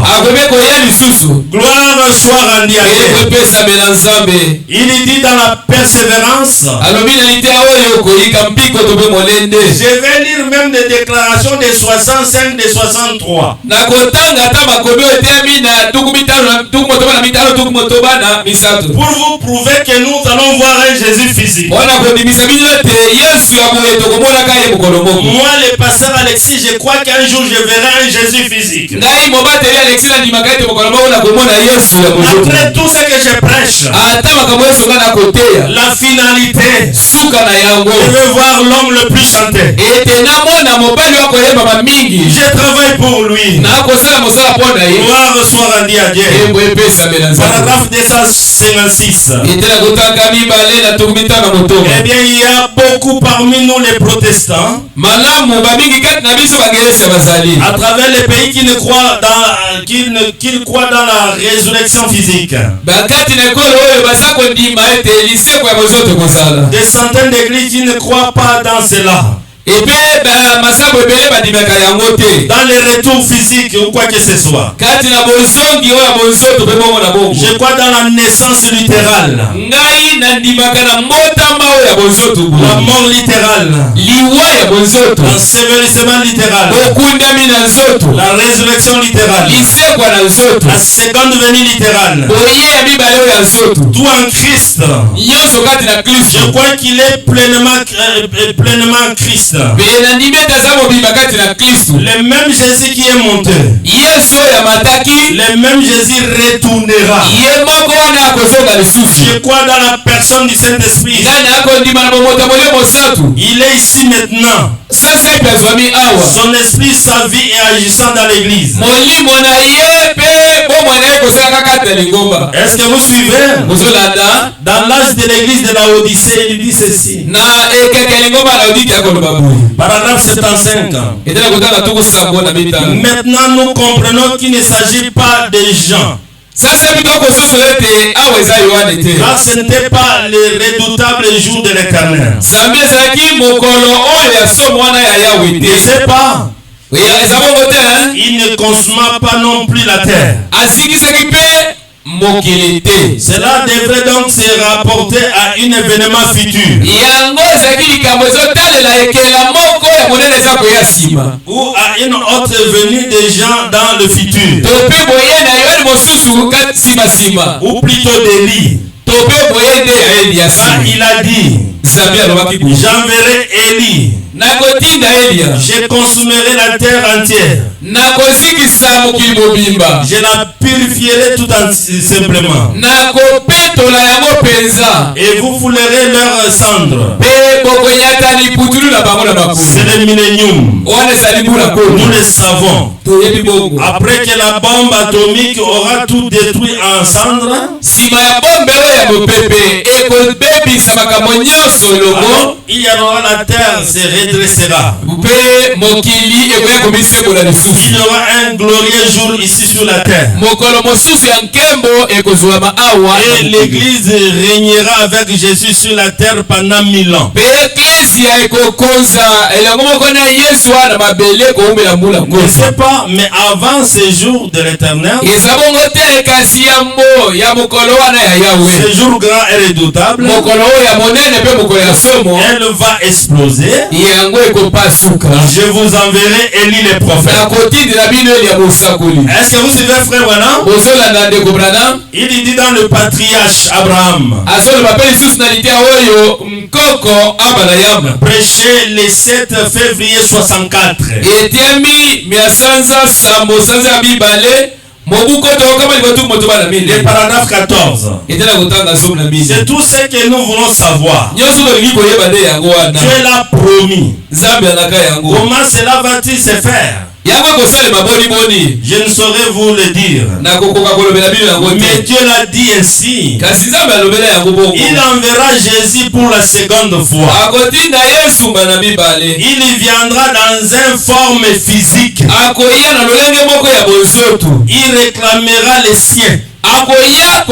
Gloire soit rendue à Dieu. Il dit dans la persévérance. Je vais lire même des déclarations des 65, des 63. Pour vous prouver que nous allons voir un Jésus physique. Moi, le pasteur Alexis, je crois qu'un jour je verrai un Jésus physique. Après tout ce que je prêche, la finalité, je veux voir l'homme le plus chanté. Je travaille pour lui. Gloire soit rendue à Dieu. Paragraphe 256. Eh bien, il y a beaucoup parmi nous les protestants, à travers les pays qui croient dans la résurrection physique. Des centaines d'églises qui ne croient pas dans cela. Dans les retours physiques ou quoi que ce soit. Je crois dans la naissance littérale. La mort littérale. L'ensevelissement littéral. La résurrection littérale. La seconde venue littérale. Tout en Christ. Je crois qu'il est pleinement Christ. Le même Jésus qui est monté, le même Jésus retournera. Je crois dans la personne du Saint-Esprit. Il est ici maintenant. Son esprit, sa vie est agissant dans l'église. Est-ce que vous suivez? Dans l'âge de l'église de la Odyssée, il dit ceci. Paragraphe 75. Maintenant nous comprenons qu'il ne s'agit pas des gens. Car ce n'était pas le redoutable jour de l'Éternel. Ne sait pas. Il ne consomma pas non plus la terre. Cela devrait donc se rapporter à un événement futur ou à une autre venue des gens dans le futur, ou plutôt d'Élie. Il a dit, j'enverrai Élie, je consumerai la terre entière, je la purifierai tout simplement, et vous foulerez leurs cendres. C'est le millénium. Nous le savons. Après que la bombe atomique aura tout détruit en cendres, il y aura la terre se redressera. Il y aura un glorieux jour ici sur la terre. Et l'église régnera avec Jésus sur la terre pendant 1000 ans. Je ne sais pas, mais avant ce jour de l'Éternel, ce jour grand et redoutable, elle va exploser. Je vous enverrai Élie le prophète. Est-ce que vous suivez frère Branham? Il dit dans le patriarche Abraham, prêché le 7 février 64. Le paragraphe 14. C'est tout ce que nous voulons savoir. Dieu l'a promis. Comment cela va-t-il se faire? Je ne saurais vous le dire. Mais Dieu l'a dit ainsi. Il enverra Jésus pour la seconde fois. Il viendra dans une forme physique. Il réclamera les siens. akoya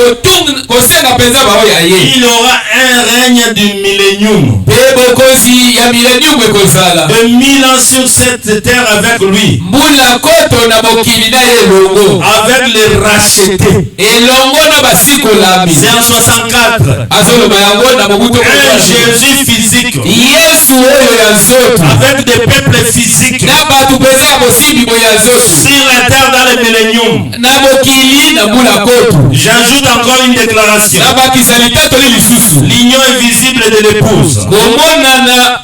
kosenga penza bao ya ye. Il aura un règne du millénium. Bokozi ya millennium ekozala. De 1000 ans sur cette terre avec lui. Mbula koto na mokili na ye longo. Avec les rachetés. Elongo na basiko lami. C'est en 64. Azolo bayango na mobuto. Un Jésus physique. Yesu oyo ya nzoto. Avec des peuples physiques. Na batu peza bosibi mo ya nzoto. Sur la terre dans le millénium. Na mokili na mbula koto. J'ajoute encore une déclaration. Na bakisali tato li lisusu. L'union invisible de l'épouse. Komonana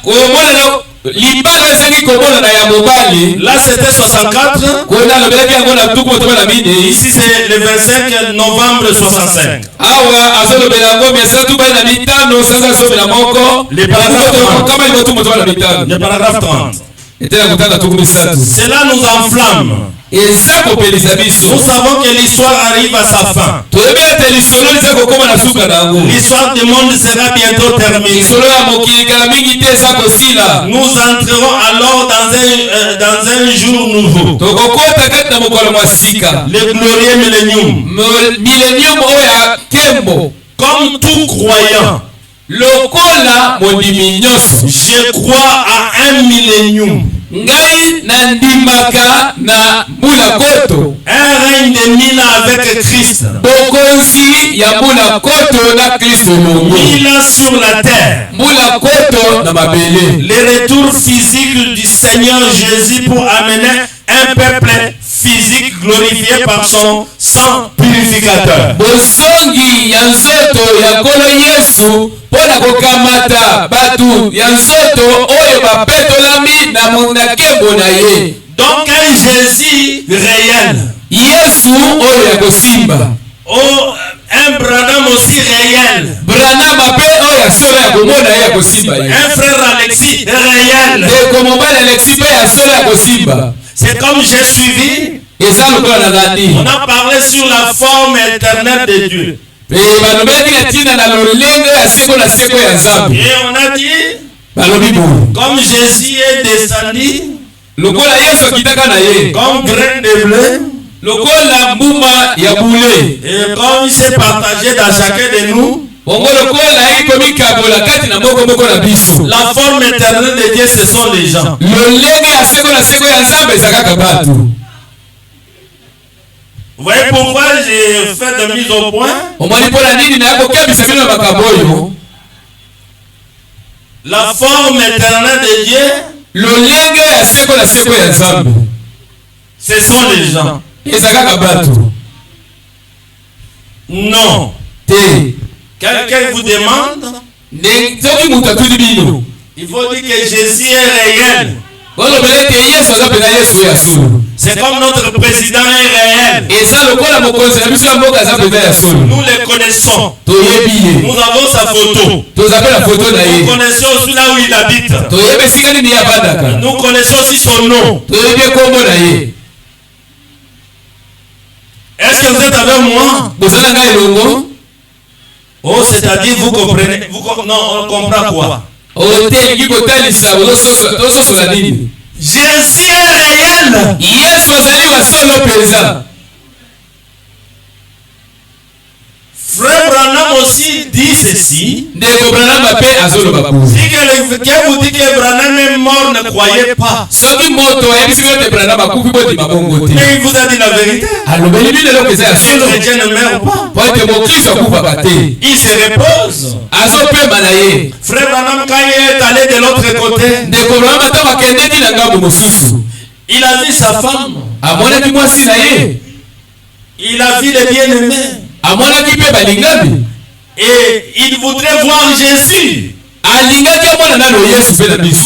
libala ezangi komonana ya mobali. Là c'était 64. Kona lobelaki yango na tuku moto bana mine. Ici c'est le 25 novembre 65. Awa azolobela yango miasatu bana na mitano sasa azobela moko. Le paragraphe kama imoto moto bana mitano. Le paragraphe 30. Etela kutana tuku misatu. Cela nous enflamme. Nous savons que l'histoire arrive à sa fin. L'histoire du monde sera bientôt terminée. Nous entrerons alors dans un jour nouveau. Le glorieux millénium. Comme tout croyant, je crois à un millénium. Ngai na ndimaka na mbula koto. Un règne de 1000 ans avec Christ. Bokonzi ya mbula koto na Kristo longo. 1000 ans sur la terre. Mbula koto na mabele. Le retour physique du Seigneur Jésus pour amener un peuple physique glorifié par son sang purificateur. Bosongi ya nzoto ya kolo Yesu pona kokamata batu ya nzoto oyo bapetolami na nkembo na ye. Donc un Jésus réel. Yesu oyo ya kosimba. Oh, un Branham aussi réel. Branham ape oyo asolo ya komona ye ya kosimba. Un frère Alexis réel. Et comme Alexis pe asolo ya kosimba. C'est comme j'ai suivi. Et ça nous donne la On a parlé sur la forme éternelle de Dieu. Et on a dit, comme Jésus est descendu, comme grain de blé, et comme il s'est partagé dans chacun de nous, la forme éternelle de Dieu, ce sont les gens. Vous voyez pourquoi j'ai fait de mise au point? La forme éternelle de Dieu, ce sont les gens. Non. Quelqu'un vous demande, il faut dire que Jésus est réel. C'est comme notre président est réel. Nous le connaissons. Nous avons sa photo. Nous connaissons aussi là où il habite. Nous connaissons aussi son nom. Est-ce que vous êtes avec moi? Oh, c'est-à-dire vous comprenez. Non, on comprend quoi? Jésus est réel. Frère Branham aussi dit ceci. Si quelqu'un vous dit que Branham est mort, ne croyez pas. Mais il vous a dit la vérité. Le chrétien ne meurt pas. Il se repose. Frère Branham, quand il est allé de l'autre côté, il a vu sa femme. Il a vu les bien-aimés. Et il voudrait voir Jésus.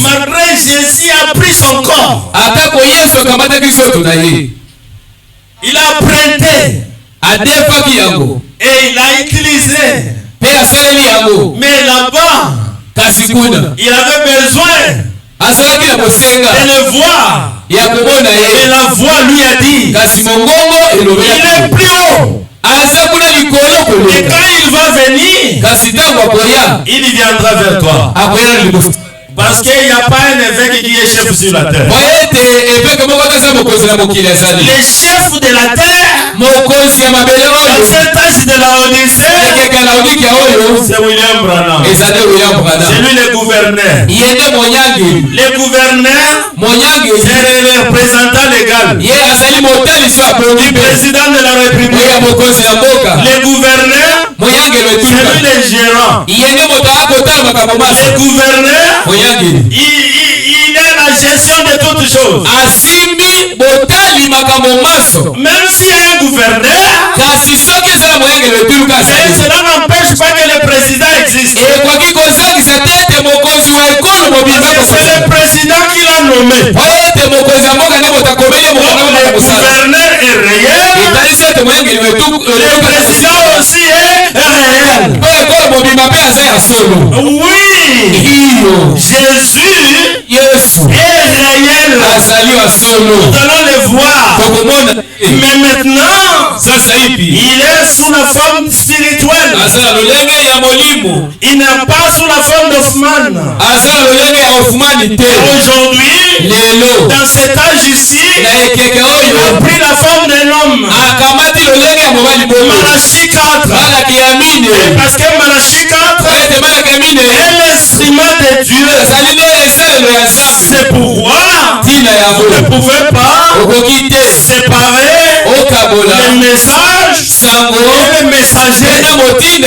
Malgré Jésus a pris son corps. Il a prêté. Et il a utilisé. Mais là-bas, il avait besoin de le voir. Et la voix lui a dit, il est plus haut. Et quand il va venir, il viendra vers toi. Parce qu'il n'y a pas un évêque qui est chef sur la terre. Les chefs de la terre, dans cet âge de la Odyssée, c'est William Branham. C'est lui le gouverneur. Le gouverneur, c'est le représentant légal. Le président de la République. Le gouverneur, c'est lui le gérant. Le gouverneur, il est la gestion de toutes choses. Même s'il y a un gouverneur, cela n'empêche pas que le président existe. C'est le président qui l'a nommé. Le gouverneur est réel. Le président aussi est réel. Oui, Jésus est réel. Nous allons le voir. Mais maintenant, il est sous la forme spirituelle. Il n'est pas sous la forme d'Hoffman. Aujourd'hui, dans cet âge ici, il a pris la forme d'un homme. Malachie 4. Et parce que Malachie 4 est l'instrument de Dieu. C'est pourquoi vous ne pouvez pas séparer les messages et les messagers.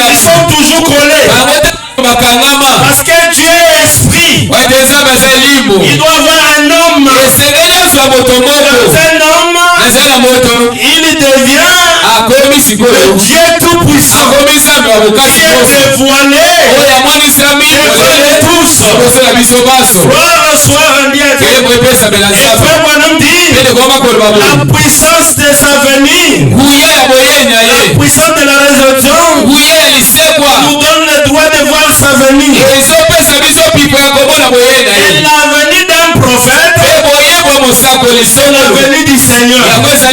Ils sont toujours collés. Parce que Dieu est esprit. Il doit avoir un homme. Un homme, il devient le Dieu tout-puissant. Qui est dévoilé devant les tous. Soir au soir en Dieu. Et frère Branham dit, la puissance de sa venue, la puissance de la résurrection, nous donne le droit de voir sa venue. Et la venue d'un prophète, c'est la venue du Seigneur. Si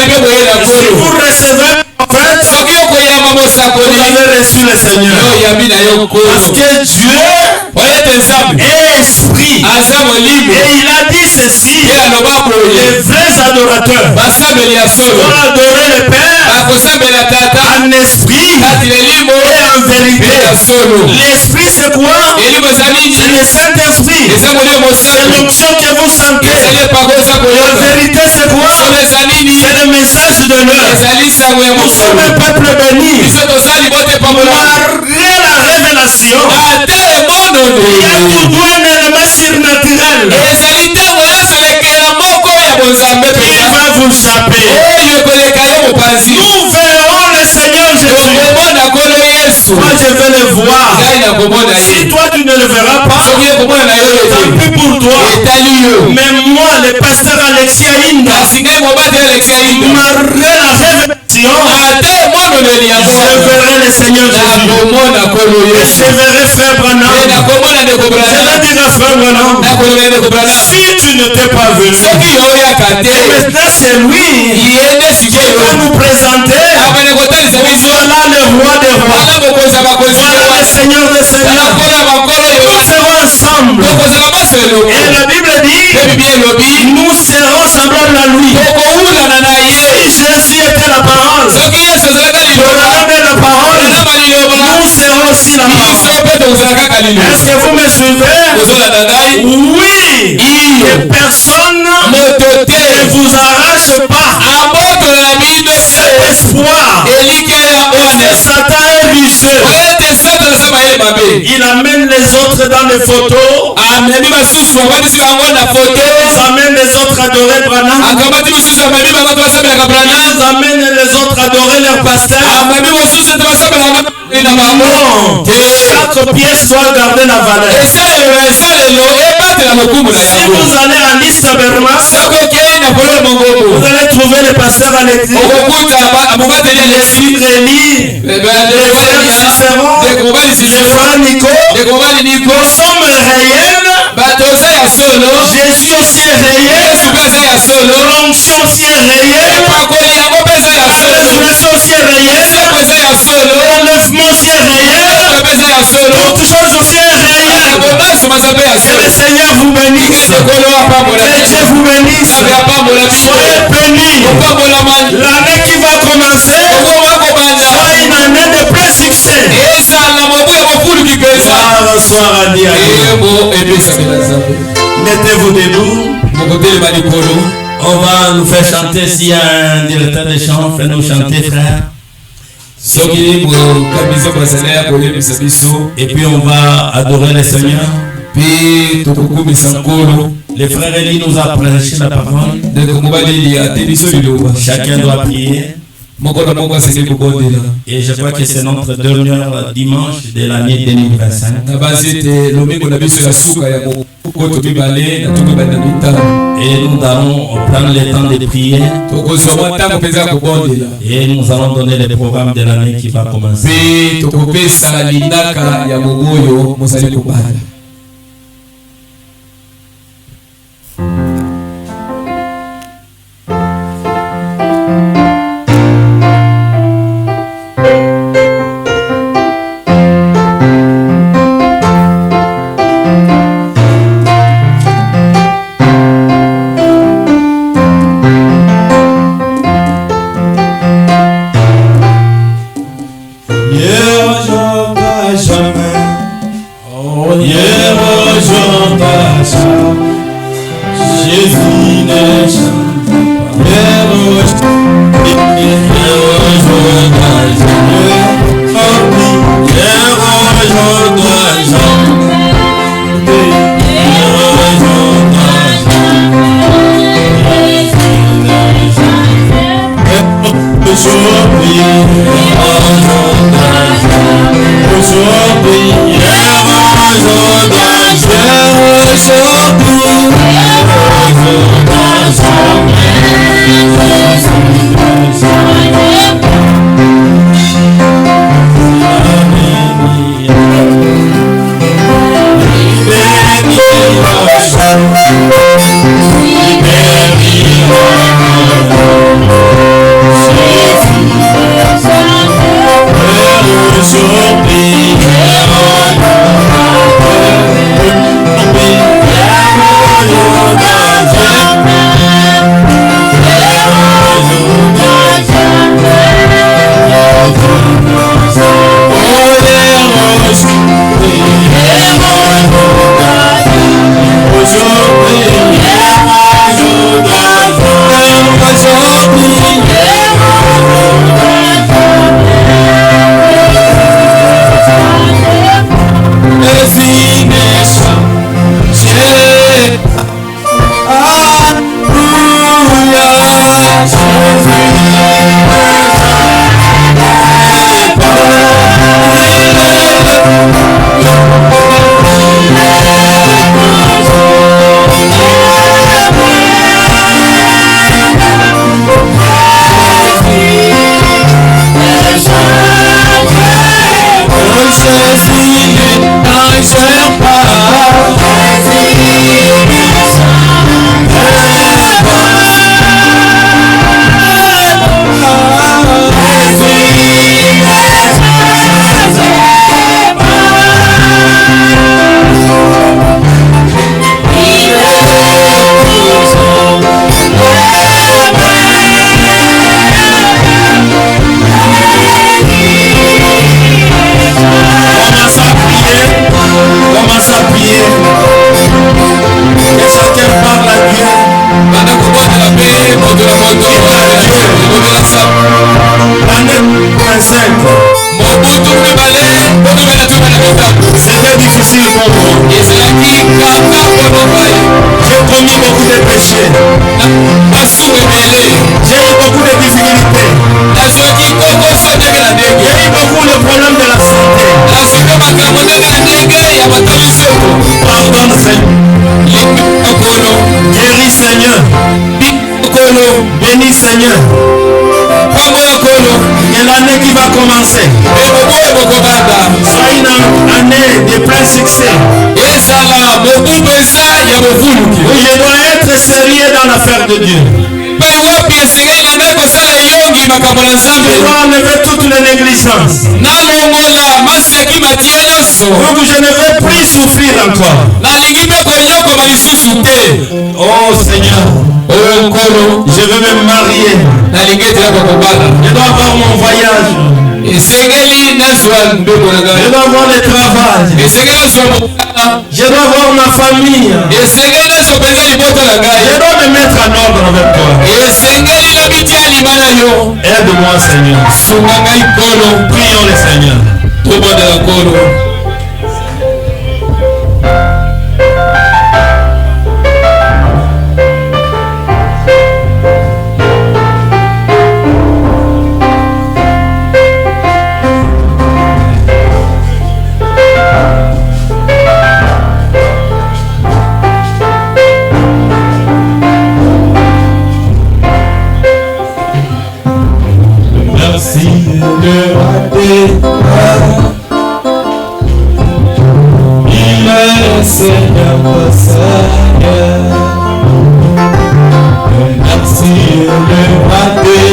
vous recevez le prophète, vous avez reçu le Seigneur. Parce que Dieu est esprit. Et il a dit ceci, les vrais adorateurs vont adorer le Père en esprit et en vérité. L'esprit c'est quoi? C'est le Saint-Esprit. C'est l'onction que vous sentez. La vérité c'est quoi? C'est le message de l'heure. Nous sommes un peuple béni. Malgré la révélation, il y a toujours un élément surnaturel qui va vous chapper. Nous verrons le Seigneur Jésus. Moi je vais le voir. Si toi tu ne le verras pas, tant pis pour toi. Mais moi, le pasteur Alexis Aïnda, malgré la révélation, je verrai le Seigneur Jésus. Et je verrai frère Branham. Je vais dire à frère Branham, si tu ne t'es pas venu, maintenant c'est lui qui va nous présenter. Voilà le roi des rois. Voilà le Seigneur des seigneurs. Nous serons ensemble. Et la Bible dit, nous serons semblables à lui. Si Jésus était la parole, la parole, nous serons aussi la parole. Est-ce que vous me suivez? Oui. Que personne ne vous arrache pas cet espoir. Parce que Satan est vicieux. Il amène les autres dans les photos. Ils amènent les autres à adorer Branham. Ils amènent les autres à adorer leur pasteur. Non. Chaque pièce doit garder la valeur. Si vous allez à l'Istaberma, vous allez trouver le pasteur Alexis, les Rémi, les frères Cicéron, les frères Nico. Nous sommes réels. Jésus aussi est réel. L'onction aussi est réelle. La résurrection aussi est réelle. L'enlèvement aussi est réel. Toute chose aussi est réelle. le Seigneur vous bénisse. Que Dieu vous bénisse. Soyez bénis. L'année qui va commencer sera une année de plein succès. Bonsoir à Dieu. Mettez-vous debout. On va nous faire chanter. S'il y a un directeur de chant, fais-nous chanter, frère. Et puis on va adorer le Seigneur. Les frères Eli nous a prêché la parole. Chacun doit prier. Et je crois que c'est notre dernier dimanche de l'année 2025. Et nous allons prendre le temps de prier. Et nous allons donner le programme de l'année qui va commencer. C'était difficile pour moi. J'ai commis beaucoup de péchés. J'ai eu beaucoup de difficultés. J'ai eu beaucoup de problèmes de la santé. Pardonne Seigneur. Guéris Seigneur. Bénis Seigneur. Et l'année qui va commencer soit une année de plein succès. Où je dois être sérieux dans l'affaire de Dieu. makambo na Je Nzambe dois enlever toutes les négligences. nalongola maseki matie nyonso Donc je ne vais plus souffrir encore. nalingi mpe konyokoba lisusu te. Oh Seigneur, oyo nkolo je veux me marier. nalingi ete yaka kobala Je dois avoir mon voyage. esengeli nazwa mbeko na Je ngai dois avoir le travail. esengeli nazwa mokana Je dois avoir ma famille. esengeli nazwa mpenza libota na Je ngai dois me mettre en ordre avec toi. esengeli nabitia liba na yo. Aide-moi Seigneur. sunga ngai nkolo. Prions le Seigneur. tobondela nkolo. Merci de rater. Il est le Seigneur Seigneur. Merci de rater.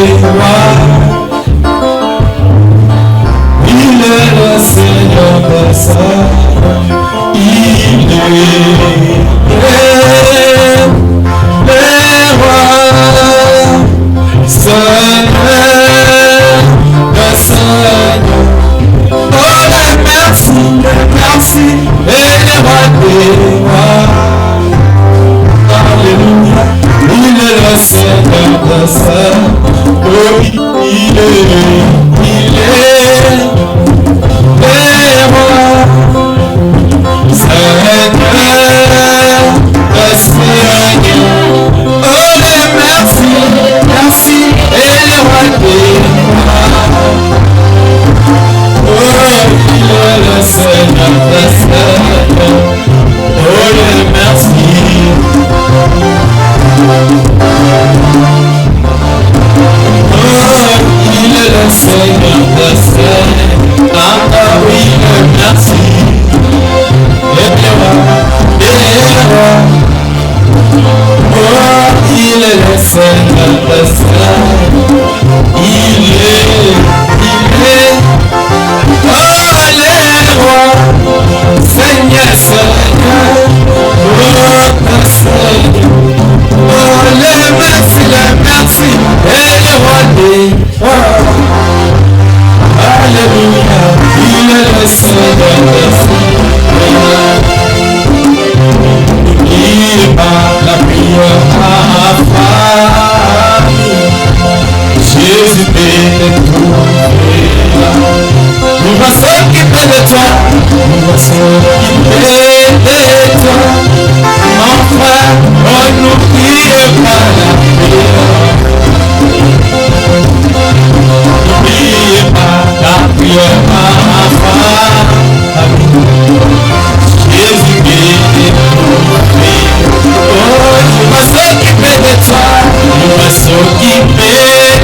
Il est le Seigneur Seigneur. Il est le roi. Seigneur, le Seigneur, oh le merci, et le roi des rois. Alléluia, il est le Seigneur, le Seigneur, oh il est le roi. Seigneur, le Seigneur, oh le merci, et le roi des rois. Oh, il est le Seigneur des Seigneurs. Oh, le merci. Oh, il est le Seigneur des Seigneurs. Ah, oui, le merci. Et le roi. Oh, il est le Seigneur des Seigneurs. Il est, oh, le roi, Seigneur, Seigneur, oh, le Seigneur, oh, le merci, et le roi des rois. Alléluia, il est le Seigneur des Seigneurs. Il bat la prière à ma famille. Jésus peut trouver. Nous va s'occuper de toi. Nous va s'occuper de toi. Mon frère, on n'oublie pas la prière. N'oubliez pas la prière à ma famille. Jésus peut trouver. Oh, il va s'occuper de toi. Il va s'occuper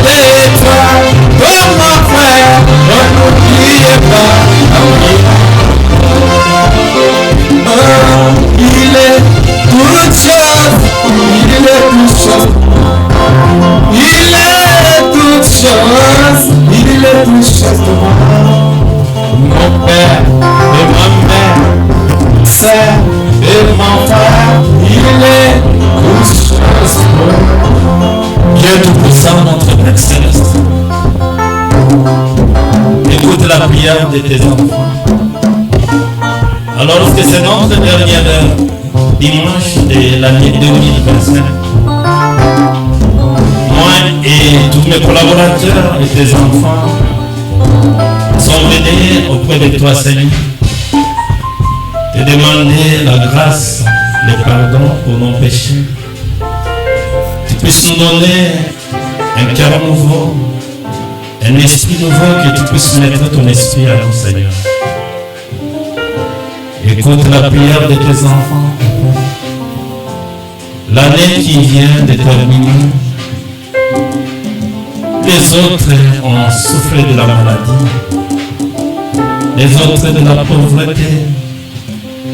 de toi. Oh mon frère, oh n'oubliez pas. Oh, il est toute chose. Il est toute chose. Il est toute chose. Il est toute chose de moi. Mon père et ma mère, sœur et mon frère, il est toute chose. Dieu Tout-Puissant, notre Père Céleste, écoute la prière de tes enfants. Alors que c'est notre dernière dimanche de l'année 2025, moi et tous mes collaborateurs et tes enfants sont venus auprès de toi, Seigneur, te demander la grâce, le pardon pour nos péchés. Tu puisses nous donner un cœur nouveau, un esprit nouveau, que tu puisses mettre ton esprit à nous, Seigneur. Écoute la prière de tes enfants. L'année qui vient de terminer, les autres ont souffert de la maladie, les autres de la pauvreté,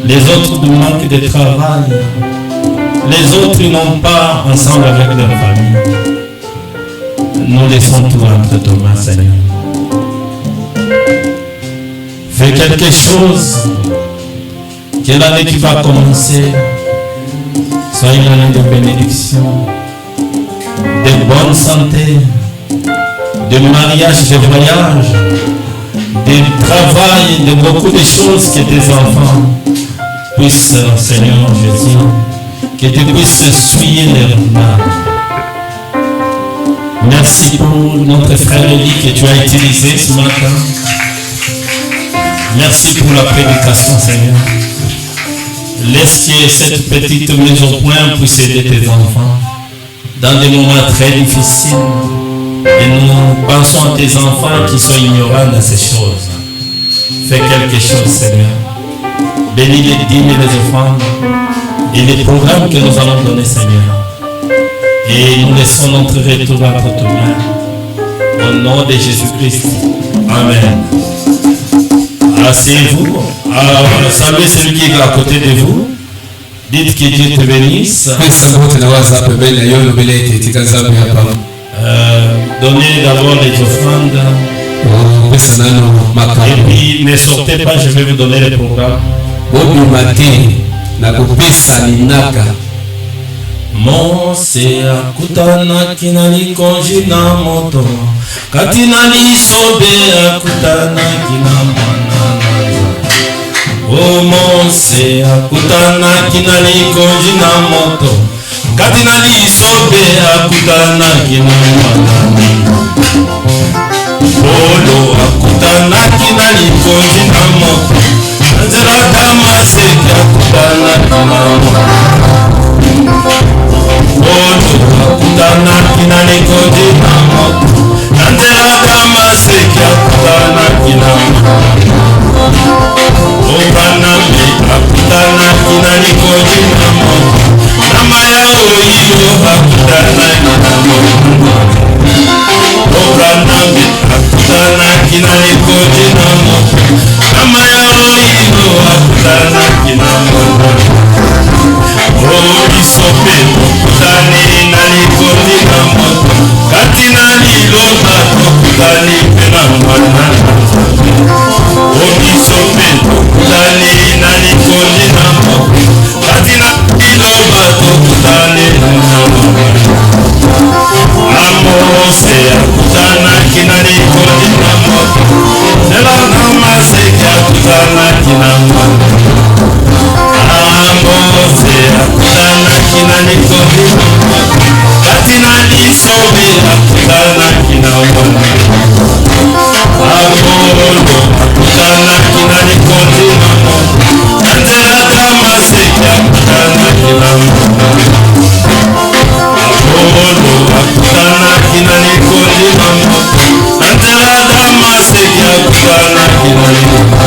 les autres du manque de travail, les autres n'ont pas ensemble avec leur famille. nous laissons tout entre tes mains, Seigneur. Fais quelque chose que l'année qui va commencer soit une année de bénédiction, de bonne santé, de mariage, de voyage, de travail, de beaucoup de choses que tes enfants puissent, Seigneur Jésus, que tu puisses essuyer leurs mains. Merci pour notre frère Elie que tu as utilisé ce matin. Merci pour la prédication, Seigneur. Laisse que cette petite mise au point puisse aider tes enfants dans des moments très difficiles. Et nous pensons à tes enfants qui sont ignorants de ces choses. Fais quelque chose, Seigneur. Bénis les dîmes et les offrandes et les programmes que nous allons donner, Seigneur. Et nous laissons notre retour entre tes mains. Au nom de Jésus-Christ. Amen. Asseyez-vous. Saluez celui qui est à côté de vous. Dites que Dieu te bénisse. Donnez d'abord les offrandes. Et puis ne sortez pas, je vais vous donner les programmes. Mose akutana kinali konji na moto katinali sobe akutana kina mwana. O Mose akutana kinali konji na moto katinali sobe akutana kina mwana. Polo akutana kinali konji na moto Anzela Damasek akutana kina mwana. Polo akutana kinali konji na moto Anzela Damasek akutana kina mwana. Obanambe akutana kinali konji na moto Namaya oyo akutana kina moto. Obanambe akutana kinali konji na moto Namaya oyo akutana kina moto. Obisope okutani nali konji na moto Katina lilona okutani pena mwana. Obisope okutani nali konji na moto Katina lilona okutani pena mwana. Amose akutana kinali konji na moto Nelana maseke akutana kina mwana. Amose akutana kinali konji na moto Katina lisobe akutana kina mwana. Apolo akutana kinali konji na moto Anzela Damasek akutana kina mwana. Apolo akutana kinali konji na moto Anzela Damasek akutana kinali mwana.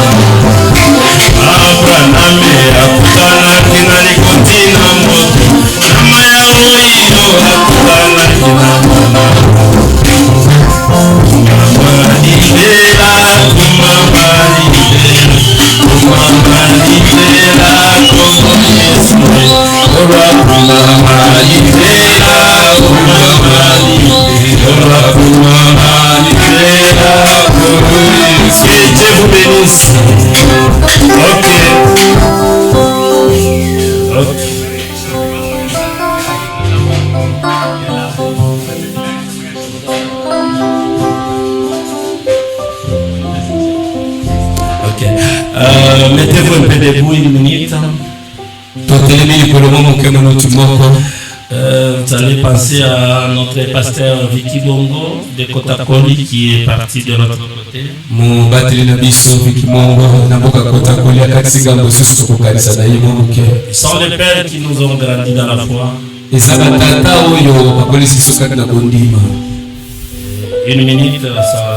Abrahamé akutana kinali konji na moto Namaya oyo akutana kina mwana. Kumamalibela, kumamalibela, kumamalibela, komoyesu. Ora kumamalibela, kumamalibela, kumamalibela, komoyesu. Que Dieu vous bénisse. Ok. Mettez-vous un peu debout une minute. Vous allez penser à notre pasteur Vicky Bongo de Kotakoli qui est parti de l'autre côté. Ils sont les pères qui nous ont grandi dans la foi. Une minute, ça